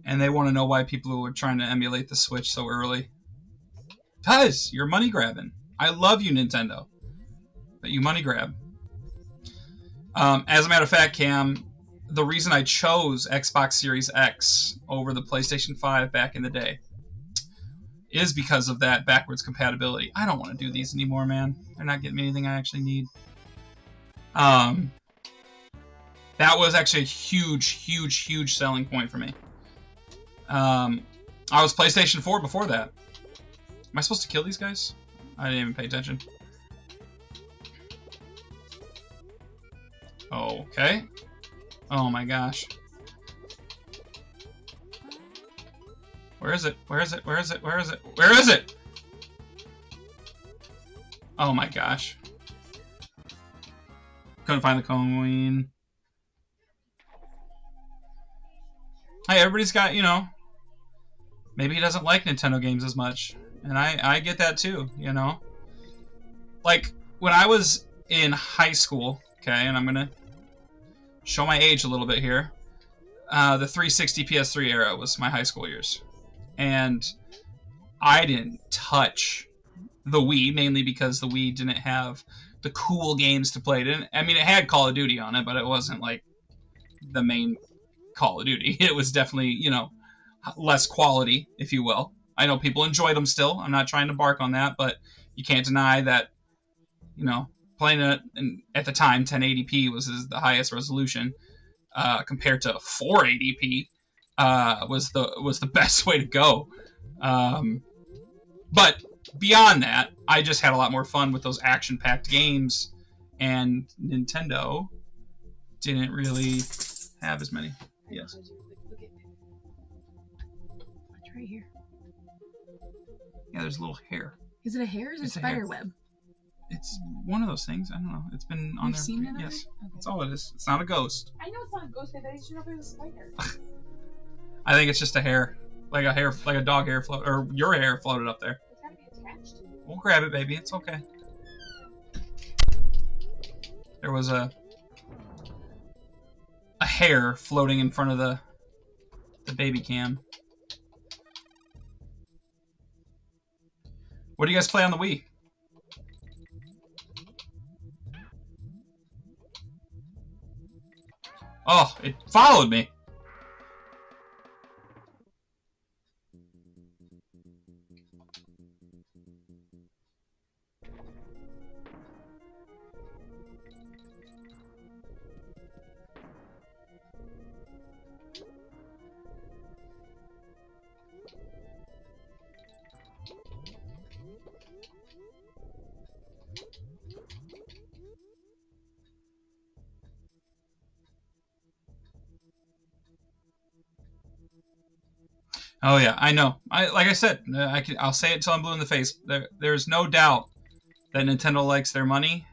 And they want to know why people were trying to emulate the Switch so early. Guys, you're money grabbing. I love you, Nintendo, but you money grab. As a matter of fact, Cam, the reason I chose Xbox Series X over the PlayStation 5 back in the day is because of that backwards compatibility. I don't want to do these anymore, man. They're not getting me anything I actually need. That was actually a huge selling point for me. I was PlayStation 4 before that. Am I supposed to kill these guys? I didn't even pay attention. Okay. Oh my gosh. Where is it? Where is it? Where is it? Where is it? Where is it? Oh my gosh. Couldn't find the coin. Hey, everybody's got, you know, maybe he doesn't like Nintendo games as much. And I get that too, you know. Like, when I was in high school, okay, and I'm going to show my age a little bit here. The 360 PS3 era was my high school years. And I didn't touch the Wii, mainly because the Wii didn't have the cool games to play. It had Call of Duty on it, but it wasn't like the main Call of Duty. It was definitely, you know, less quality, if you will. I know people enjoyed them still. I'm not trying to bark on that, but you can't deny that, you know, playing it at the time 1080p was the highest resolution compared to 480p was the best way to go. But beyond that, I just had a lot more fun with those action-packed games, and Nintendo didn't really have as many. Yes. It's right here. Yeah, there's a little hair. Is it a hair or is it a spider web? It's one of those things. I don't know. It's been on there. Seen it? Yes. Okay. That's all it is. It's not a ghost. I know it's not a ghost, but I just know if it was a spider. I think it's just a hair. Like a dog hair float, or your hair floated up there. It's gotta be attached to it. We'll grab it, baby. It's okay. There was a hair floating in front of the baby cam. What do you guys play on the Wii? Oh, it followed me. Oh yeah, I know. Like I said, I'll say it till I'm blue in the face. There's no doubt that Nintendo likes their money.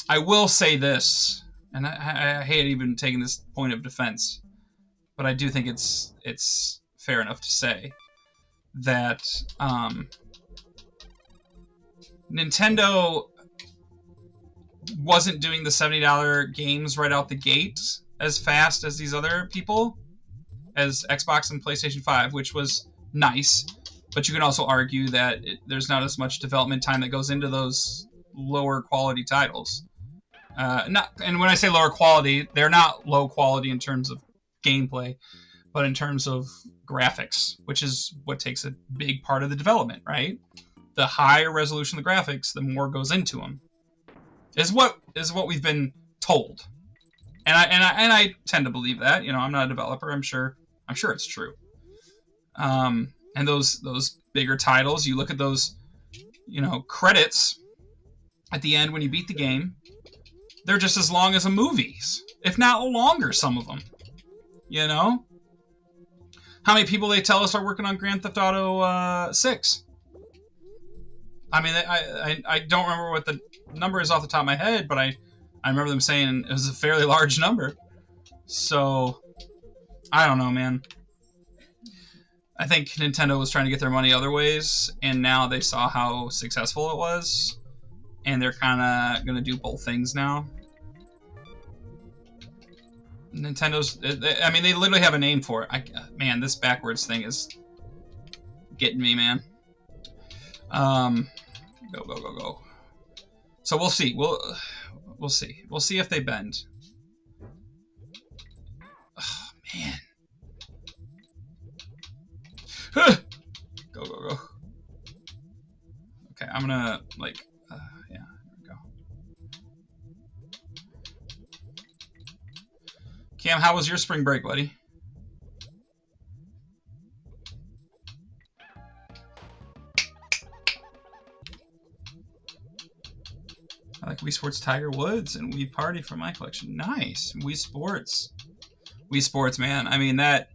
I will say this, and I hate even taking this point of defense, but I do think it's fair enough to say that Nintendo wasn't doing the $70 games right out the gate as fast as these other people, as Xbox and PlayStation 5, which was nice, but you can also argue that there's not as much development time that goes into those lower quality titles. And when I say lower quality, they're not low quality in terms of gameplay, but in terms of graphics, which is what takes a big part of the development, right? The higher resolution the graphics, the more goes into them. Is what we've been told. And I tend to believe that. You know, I'm not a developer. I'm sure it's true. And those bigger titles, you look at those, you know, credits at the end when you beat the game, they're just as long as a movie's, if not longer, some of them. You know? How many people they tell us are working on Grand Theft Auto 6? I mean, I don't remember what the number is off the top of my head, but I remember them saying it was a fairly large number. So, I don't know, man. I think Nintendo was trying to get their money other ways, and now they saw how successful it was, and they're kind of going to do both things now. Nintendo's... I mean, they literally have a name for it. Man, this backwards thing is getting me, man. Go. So we'll see. We'll see. We'll see if they bend. Oh, man. Go. Okay, I'm gonna, like, yeah, there we go. Cam, how was your spring break, buddy? I like Wii Sports Tiger Woods and Wii Party from my collection. Nice. Wii Sports. Wii Sports, man. I mean, that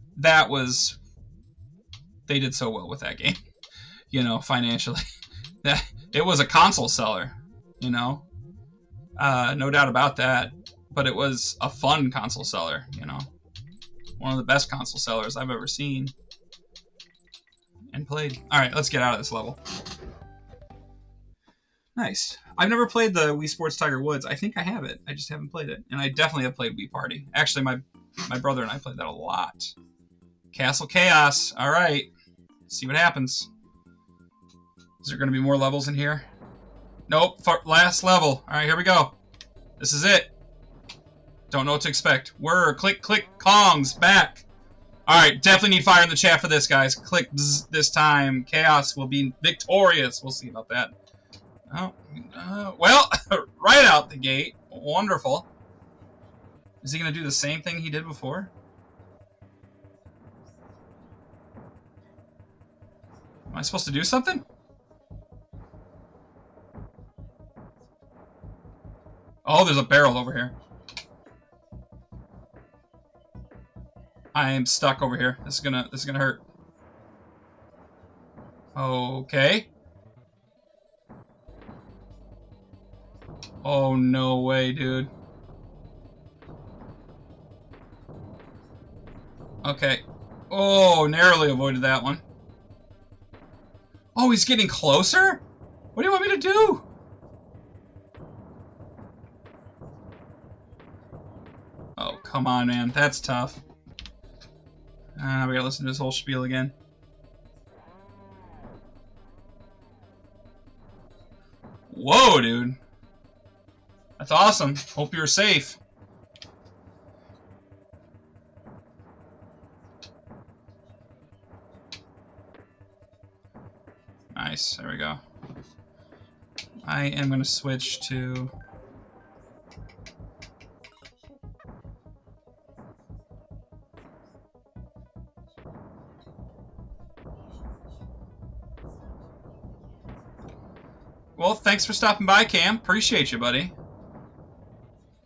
was... They did so well with that game, you know, financially. It was a console seller, you know. No doubt about that. But it was a fun console seller, you know. One of the best console sellers I've ever seen and played. Alright, let's get out of this level. Nice. I've never played the Wii Sports Tiger Woods. I think I have it. I just haven't played it. And I definitely have played Wii Party. Actually, my brother and I played that a lot. Castle Chaos. Alright. See what happens. Is there going to be more levels in here? Nope. Last level. All right, here we go. This is it. Don't know what to expect. Whir, click, click, Kong's back. All right, definitely need fire in the chat for this, guys. Click bzz this time. Chaos will be victorious. We'll see about that. Oh, well, right out the gate. Wonderful. Is he going to do the same thing he did before? Am I supposed to do something? Oh, there's a barrel over here. I am stuck over here. This is gonna hurt. Okay. Oh, no way, dude. Okay. Oh, narrowly avoided that one. Oh, he's getting closer? What do you want me to do? Oh, come on, man. That's tough. We gotta listen to this whole spiel again. Whoa, dude. That's awesome. Hope you're safe. Nice. There we go. I am going to switch to... Well, thanks for stopping by, Cam. Appreciate you, buddy.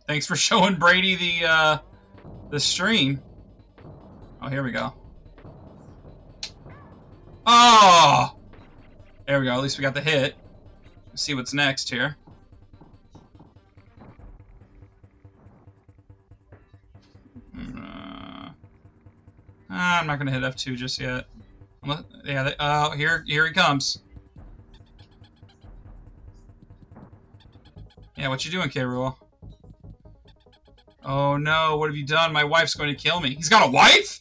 Thanks for showing Brady the stream. Oh, here we go. Oh! There we go. At least we got the hit. Let's see what's next here. I'm not going to hit F2 just yet. Yeah, oh, here he comes. Yeah, what you doing, K. Rool? Oh no, what have you done? My wife's going to kill me. He's got a wife?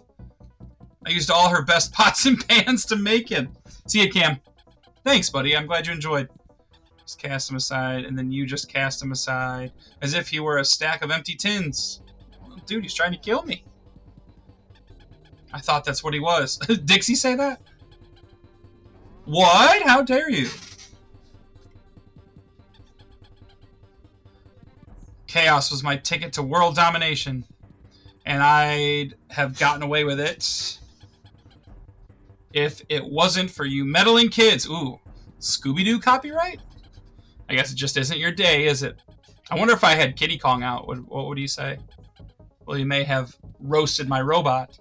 I used all her best pots and pans to make him. See ya, Cam. Thanks, buddy. I'm glad you enjoyed. Just cast him aside, and then you just cast him aside. As if he were a stack of empty tins. Well, dude, he's trying to kill me. I thought that's what he was. Dixie say that? What? How dare you? Chaos was my ticket to world domination. And I'd have gotten away with it if it wasn't for you meddling kids. Ooh, Scooby-Doo copyright? I guess it just isn't your day, is it? I wonder if I had Kiddy Kong out, what would he say? Well, he may have roasted my robot.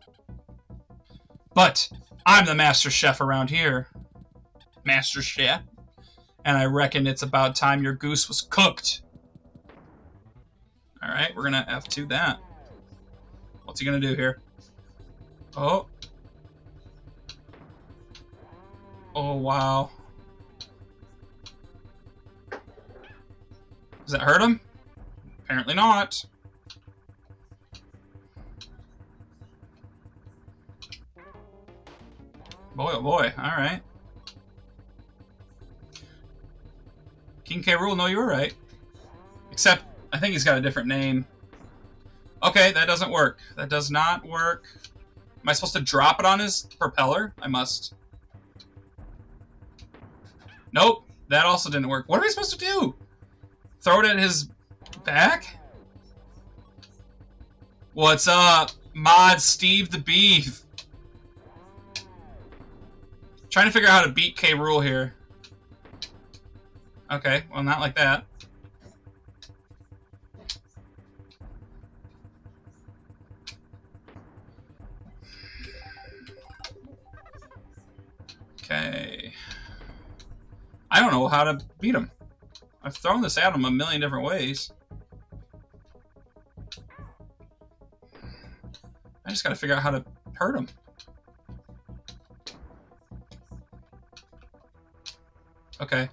But I'm the master chef around here. Master chef. And I reckon it's about time your goose was cooked. Alright, we're going to F2 that. What's he going to do here? Oh. Oh, wow. Does that hurt him? Apparently not. Boy, oh boy. Alright. King K. Rool, no, you were right. Except, I think he's got a different name. Okay, that doesn't work. That does not work. Am I supposed to drop it on his propeller? I must. Nope, that also didn't work. What am I supposed to do? Throw it at his back? What's up, Mod Steve the Beef? Trying to figure out how to beat K. Rool here. Okay, well, not like that. Okay. I don't know how to beat him. I've thrown this at him a million different ways. I just gotta figure out how to hurt him. Okay.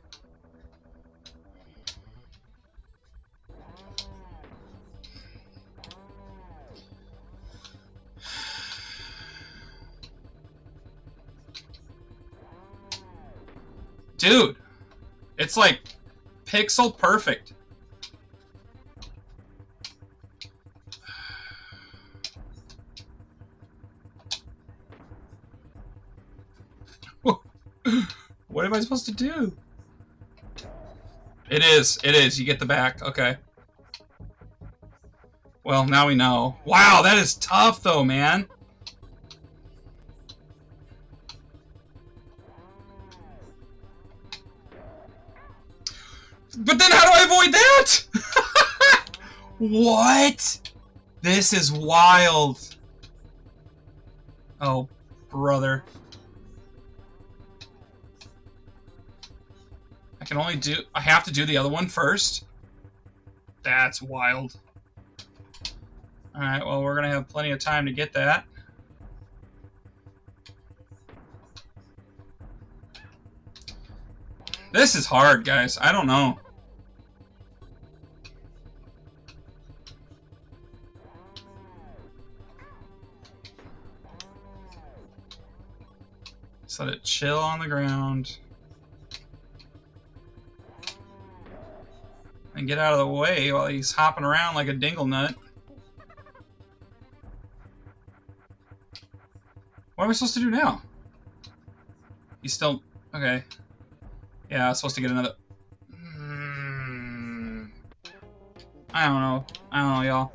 Dude, it's like pixel perfect. What am I supposed to do? It is. It is. You get the back. Okay. Well, now we know. Wow, that is tough, though, man. But then how do I avoid that? What? This is wild. Oh, brother. I have to do the other one first? That's wild. Alright, well, we're gonna have plenty of time to get that. This is hard, guys. I don't know. Just let it chill on the ground. And get out of the way while he's hopping around like a dingle nut. What am I supposed to do now? He's still... Okay. Yeah, I was supposed to get another... I don't know. I don't know, y'all.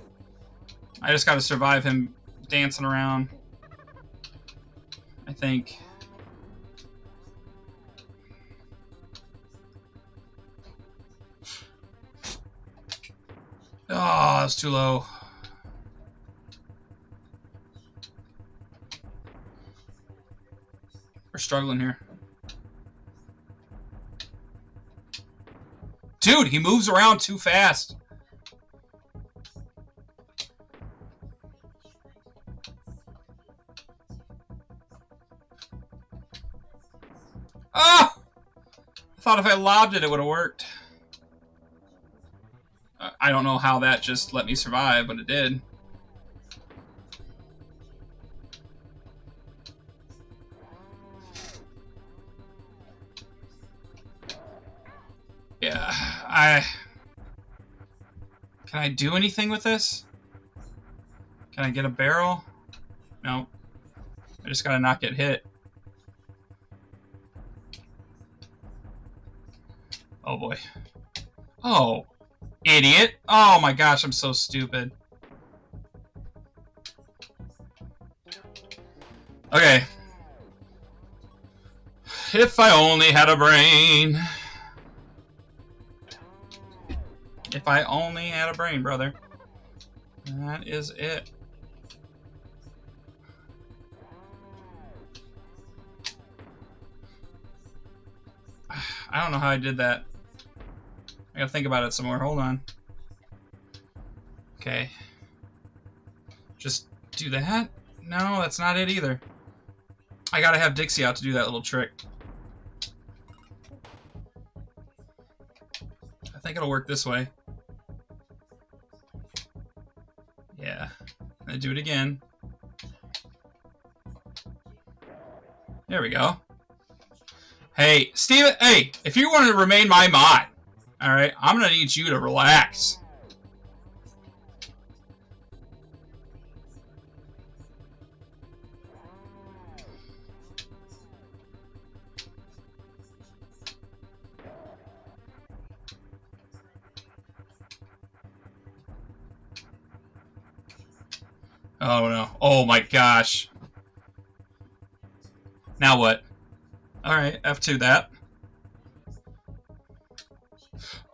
I just gotta survive him dancing around. I think. Oh, that's too low. We're struggling here. Dude, he moves around too fast. Ah! I thought if I lobbed it, it would have worked. I don't know how that just let me survive, but it did. Yeah, Can I do anything with this? Can I get a barrel? No. I just gotta not get hit. Oh boy. Oh, idiot. Oh my gosh, I'm so stupid. Okay. If I only had a brain. If I only had a brain, brother. That is it. I don't know how I did that. I gotta think about it some more. Hold on. Okay. Just do that? No, that's not it either. I gotta have Dixie out to do that little trick. I think it'll work this way. Yeah. I'm gonna do it again. There we go. Hey, Steven, hey, if you want to remain my mod, alright, I'm gonna need you to relax. Oh no. Oh my gosh. Now what? Alright, F2 that.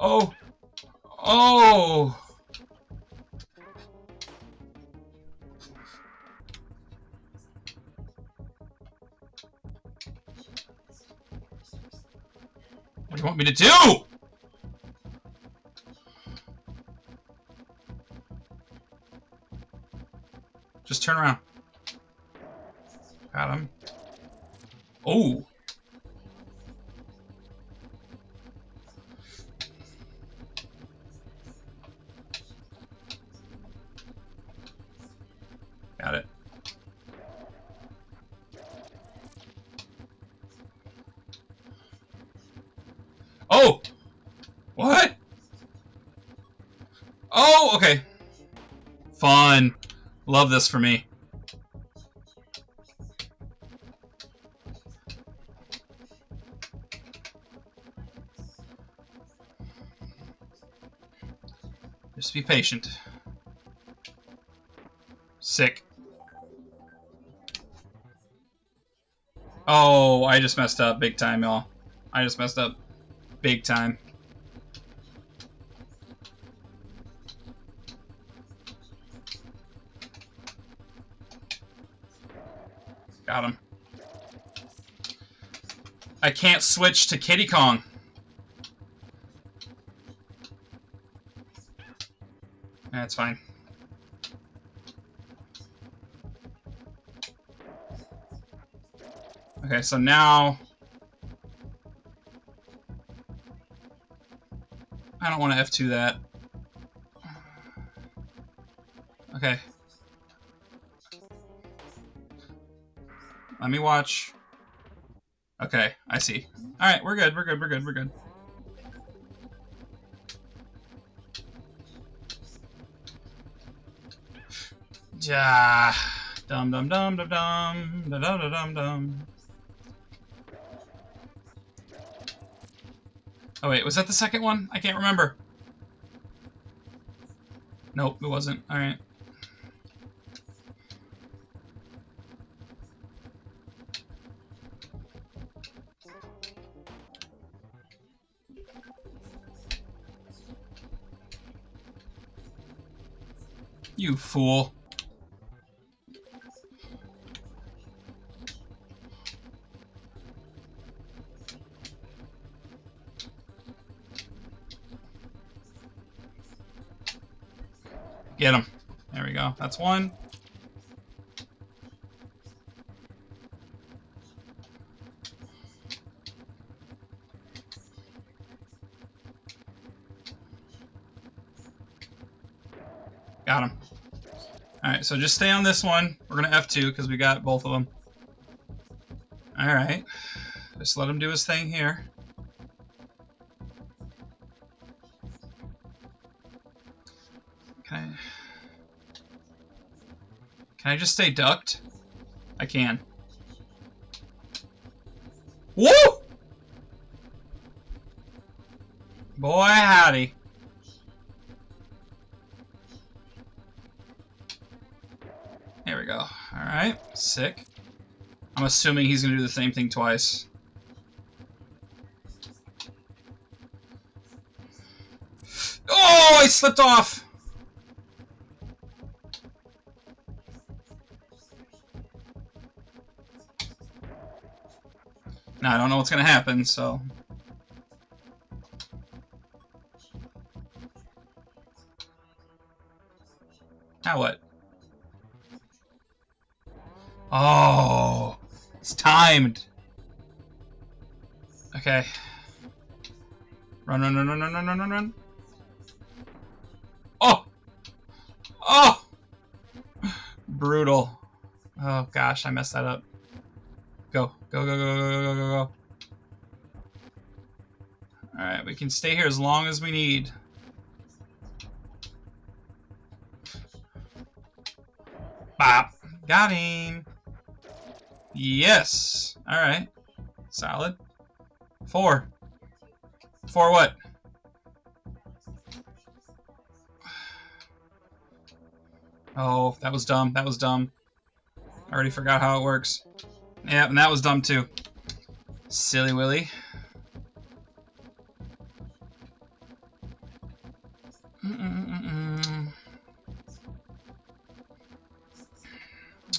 Oh! Oh! What do you want me to do? Just turn around. Got him. Oh! Got it. Oh, okay. Fun. Love this for me. Just be patient. Sick. Oh, I just messed up big time, y'all. I just messed up big time. Got him. I can't switch to Kiddy Kong. That's fine. Okay, so now I don't want to F2 that. Okay. Let me watch. Okay, I see. Alright, we're good, we're good, we're good, we're good. Ja. Dum dum dum dum dum dum dum dum dum. Oh wait, was that the second one? I can't remember. Nope, it wasn't. Alright. You fool. Get him. There we go. That's one. Got him. Alright, so just stay on this one. We're going to F2 because we got both of them. Alright. Just let him do his thing here. Can I just stay ducked? I can. Woo! Boy, howdy. There we go. Alright, sick. I'm assuming he's going to do the same thing twice. Oh, I slipped off! Now, I don't know what's going to happen, so... Now what? Oh, it's timed. Okay. Run, run, run, run, run, run, run, run, run. Oh! Oh! Brutal. Oh, gosh, I messed that up. Go. Go, go, go, go, go, go, go, go. Alright, we can stay here as long as we need. Bop. Got him. Yes. Alright. Solid. 4. 4 what? Oh, that was dumb. That was dumb. I already forgot how it works. Yeah, and that was dumb too. Silly Willy.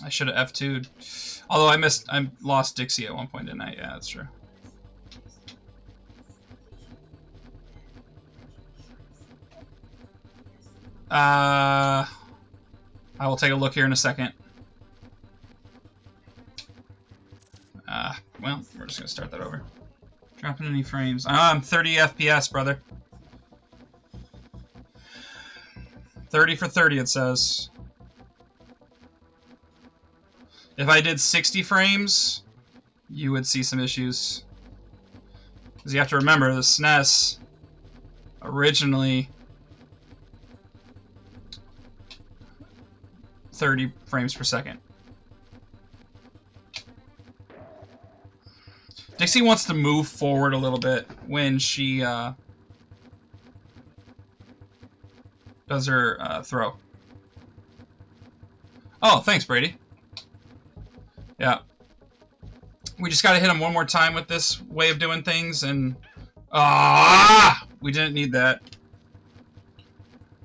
I should have F2'd. Although I lost Dixie at one point, didn't I? Yeah, that's true. I will take a look here in a second. Well, we're just gonna start that over. Dropping any frames. I'm 30 FPS, brother. 30 for 30, it says. If I did 60 frames, you would see some issues. Because you have to remember, the SNES originally 30 frames per second. Dixie wants to move forward a little bit when she does her throw. Oh, thanks, Brady. Yeah. We just got to hit him one more time with this way of doing things, and... we didn't need that.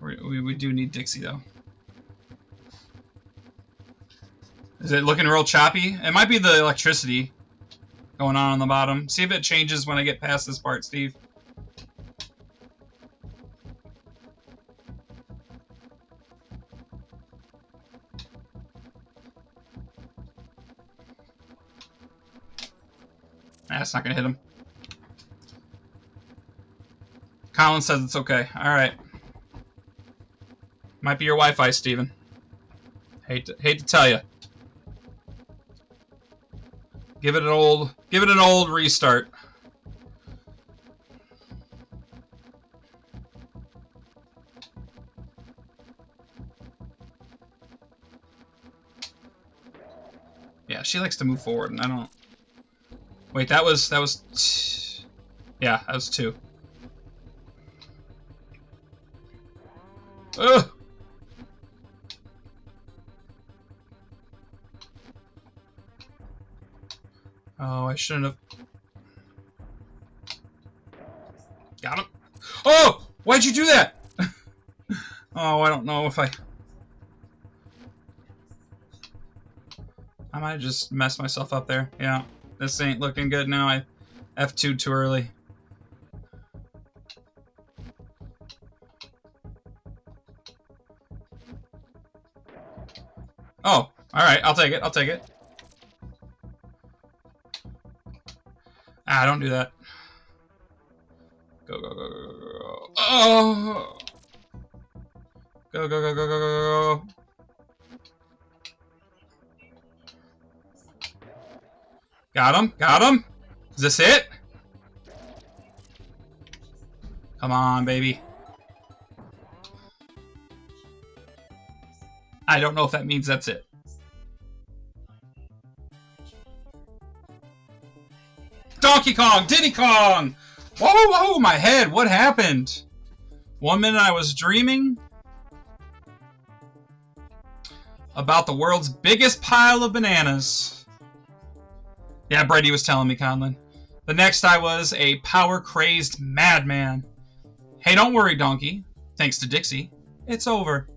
We do need Dixie, though. Is it looking real choppy? It might be the electricity going on the bottom. See if it changes when I get past this part, Steve. That's not gonna hit him. Colin says it's okay. Alright. Might be your Wi-Fi, Steven. Hate to tell you. Give it an old restart. Yeah, she likes to move forward, and I don't. Wait, that was. Yeah, that was 2. Ugh. Oh, I shouldn't have. Got him. Oh! Why'd you do that? Oh, I don't know if I might have just messed myself up there. Yeah, this ain't looking good now. I F2'd too early. Oh, alright, I'll take it, I'll take it. Ah, don't do that. Go, go, go, go, go, go. Oh! Go, go, go, go, go, go, go. Got him, got him. Is this it? Come on, baby. I don't know if that means that's it. Donkey Kong! Diddy Kong! Whoa, whoa, my head! What happened? 1 minute I was dreaming about the world's biggest pile of bananas. Yeah, Brady was telling me, Conlon. The next I was a power-crazed madman. Hey, don't worry, Donkey. Thanks to Dixie. It's over.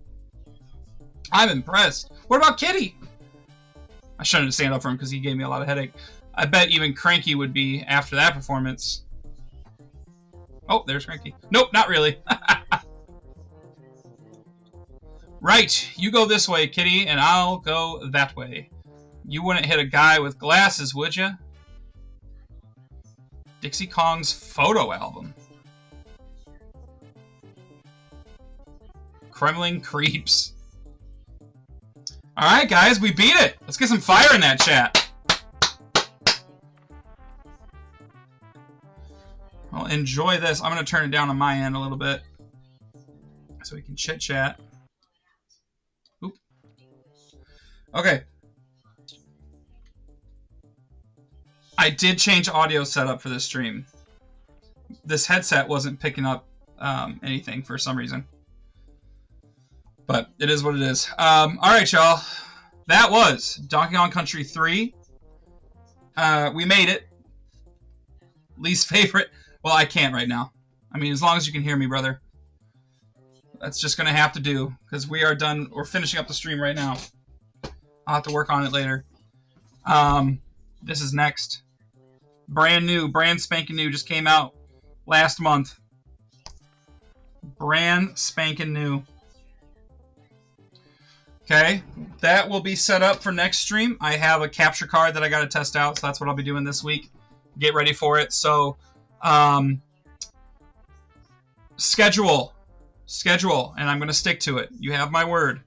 I'm impressed. What about Kiddy? I shouldn't stand up for him because he gave me a lot of headache. I bet even Cranky would be after that performance. Oh, there's Cranky. Nope, not really. Right, you go this way, Kiddy, and I'll go that way. You wouldn't hit a guy with glasses, would you? Dixie Kong's photo album. Kremlin creeps. Alright, guys, we beat it. Let's get some fire in that chat. Well, enjoy this. I'm going to turn it down on my end a little bit so we can chit-chat. Oop. Okay. I did change audio setup for this stream. This headset wasn't picking up anything for some reason. But it is what it is. Alright, y'all. That was Donkey Kong Country 3. We made it. Least favorite. Well, I can't right now. I mean, as long as you can hear me, brother. That's just going to have to do. Because we are done. We're finishing up the stream right now. I'll have to work on it later. This is next. Brand new. Brand spanking new. Just came out last month. Brand spanking new. Okay, that will be set up for next stream. I have a capture card that I got to test out, so that's what I'll be doing this week. Get ready for it. So, schedule, and I'm going to stick to it. You have my word.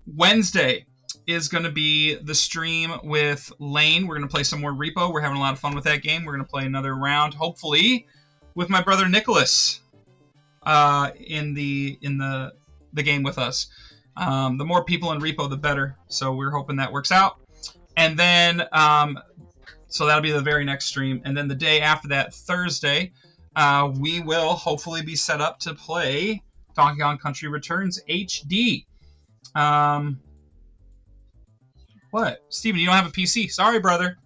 Wednesday is going to be the stream with Lane. We're going to play some more Repo. We're having a lot of fun with that game. We're going to play another round, hopefully, with my brother Nicholas in the game with us. The more people in repo, the better. So we're hoping that works out. And then, so that'll be the very next stream. And then the day after that, Thursday, we will hopefully be set up to play Donkey Kong Country Returns HD. What? Steven, you don't have a PC. Sorry, brother.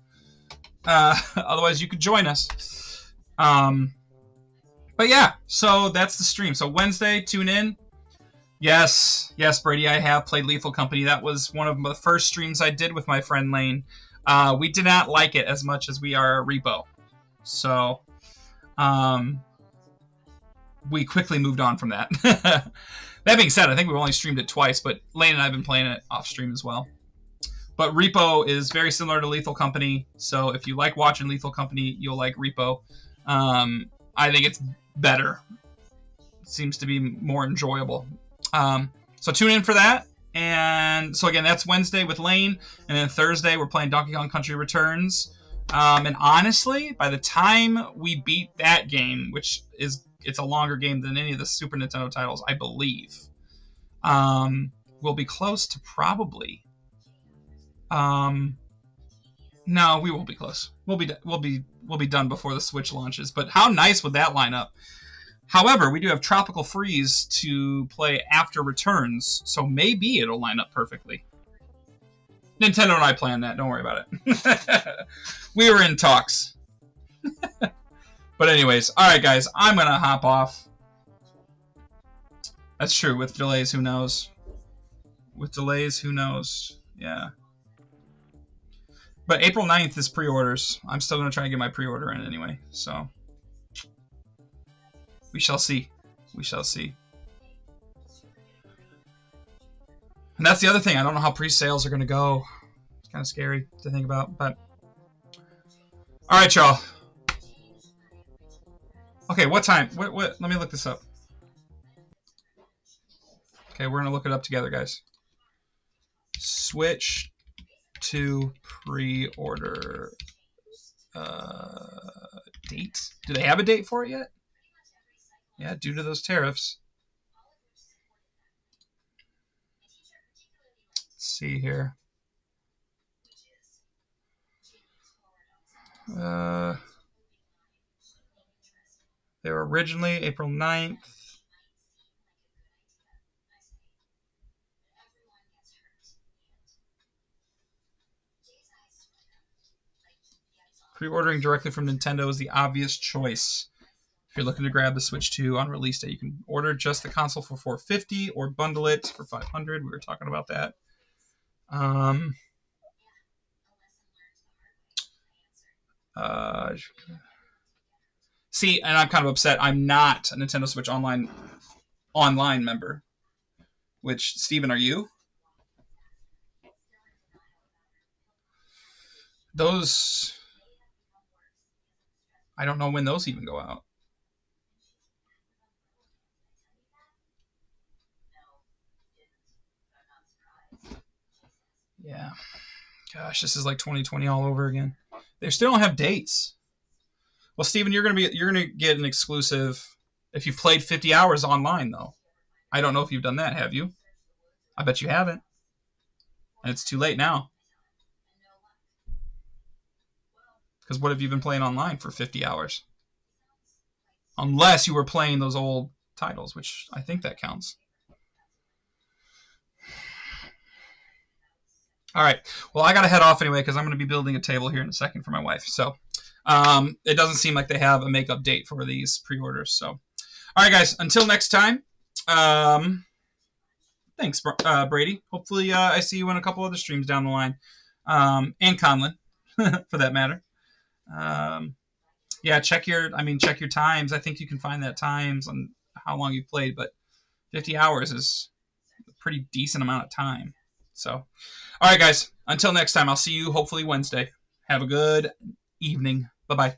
Otherwise, you could join us. But yeah, so that's the stream. So Wednesday, tune in. Yes, Brady, I have played Lethal Company. That was one of the first streams I did with my friend Lane. We did not like it as much as we are Repo. So, we quickly moved on from that. That being said, I think we've only streamed it twice, but Lane and I have been playing it off stream as well. But Repo is very similar to Lethal Company, so if you like watching Lethal Company, you'll like Repo. I think it's better. It seems to be more enjoyable. So tune in for that. And so again, that's Wednesday with Lane, and then Thursday we're playing Donkey Kong Country Returns. And honestly, by the time we beat that game, which is it's a longer game than any of the Super Nintendo titles, I believe, we'll be close to probably. No, we won't be close. We'll be done before the Switch launches. But how nice would that line up? However, we do have Tropical Freeze to play after Returns, so maybe it'll line up perfectly. Nintendo and I planned that. Don't worry about it. We were in talks. But anyways, all right, guys, I'm gonna hop off. That's true. With delays, who knows? With delays, who knows? Yeah. But April 9th is pre-orders. I'm still going to try to get my pre-order in anyway, so we shall see. We shall see. And that's the other thing. I don't know how pre-sales are going to go. It's kind of scary to think about, but all right, y'all. Okay, what time? What? Let me look this up. Okay, we're going to look it up together, guys. Switch to pre-order date. Do they have a date for it yet? Yeah, due to those tariffs. Let's see here. They were originally April 9th. Pre-ordering directly from Nintendo is the obvious choice. If you're looking to grab the Switch 2 on release day, you can order just the console for $450 or bundle it for $500. We were talking about that. See, and I'm kind of upset. I'm not a Nintendo Switch online member. Which, Steven, are you? Those... I don't know when those even go out. Yeah. Gosh, this is like 2020 all over again. They still don't have dates. Well, Steven, you're gonna get an exclusive if you've played 50 hours online, though. I don't know if you've done that, have you? I bet you haven't. And it's too late now. Because what have you been playing online for 50 hours? Unless you were playing those old titles, which I think that counts. All right. Well, I got to head off anyway because I'm going to be building a table here in a second for my wife. So it doesn't seem like they have a makeup date for these pre-orders. So, all right, guys. Until next time. Thanks, Brady. Hopefully I see you in a couple other streams down the line. And Conlon, for that matter. Yeah, check your times. I think you can find that times on how long you've played, but 50 hours is a pretty decent amount of time. So, all right, guys. Until next time, I'll see you hopefully Wednesday. Have a good evening. Bye-bye.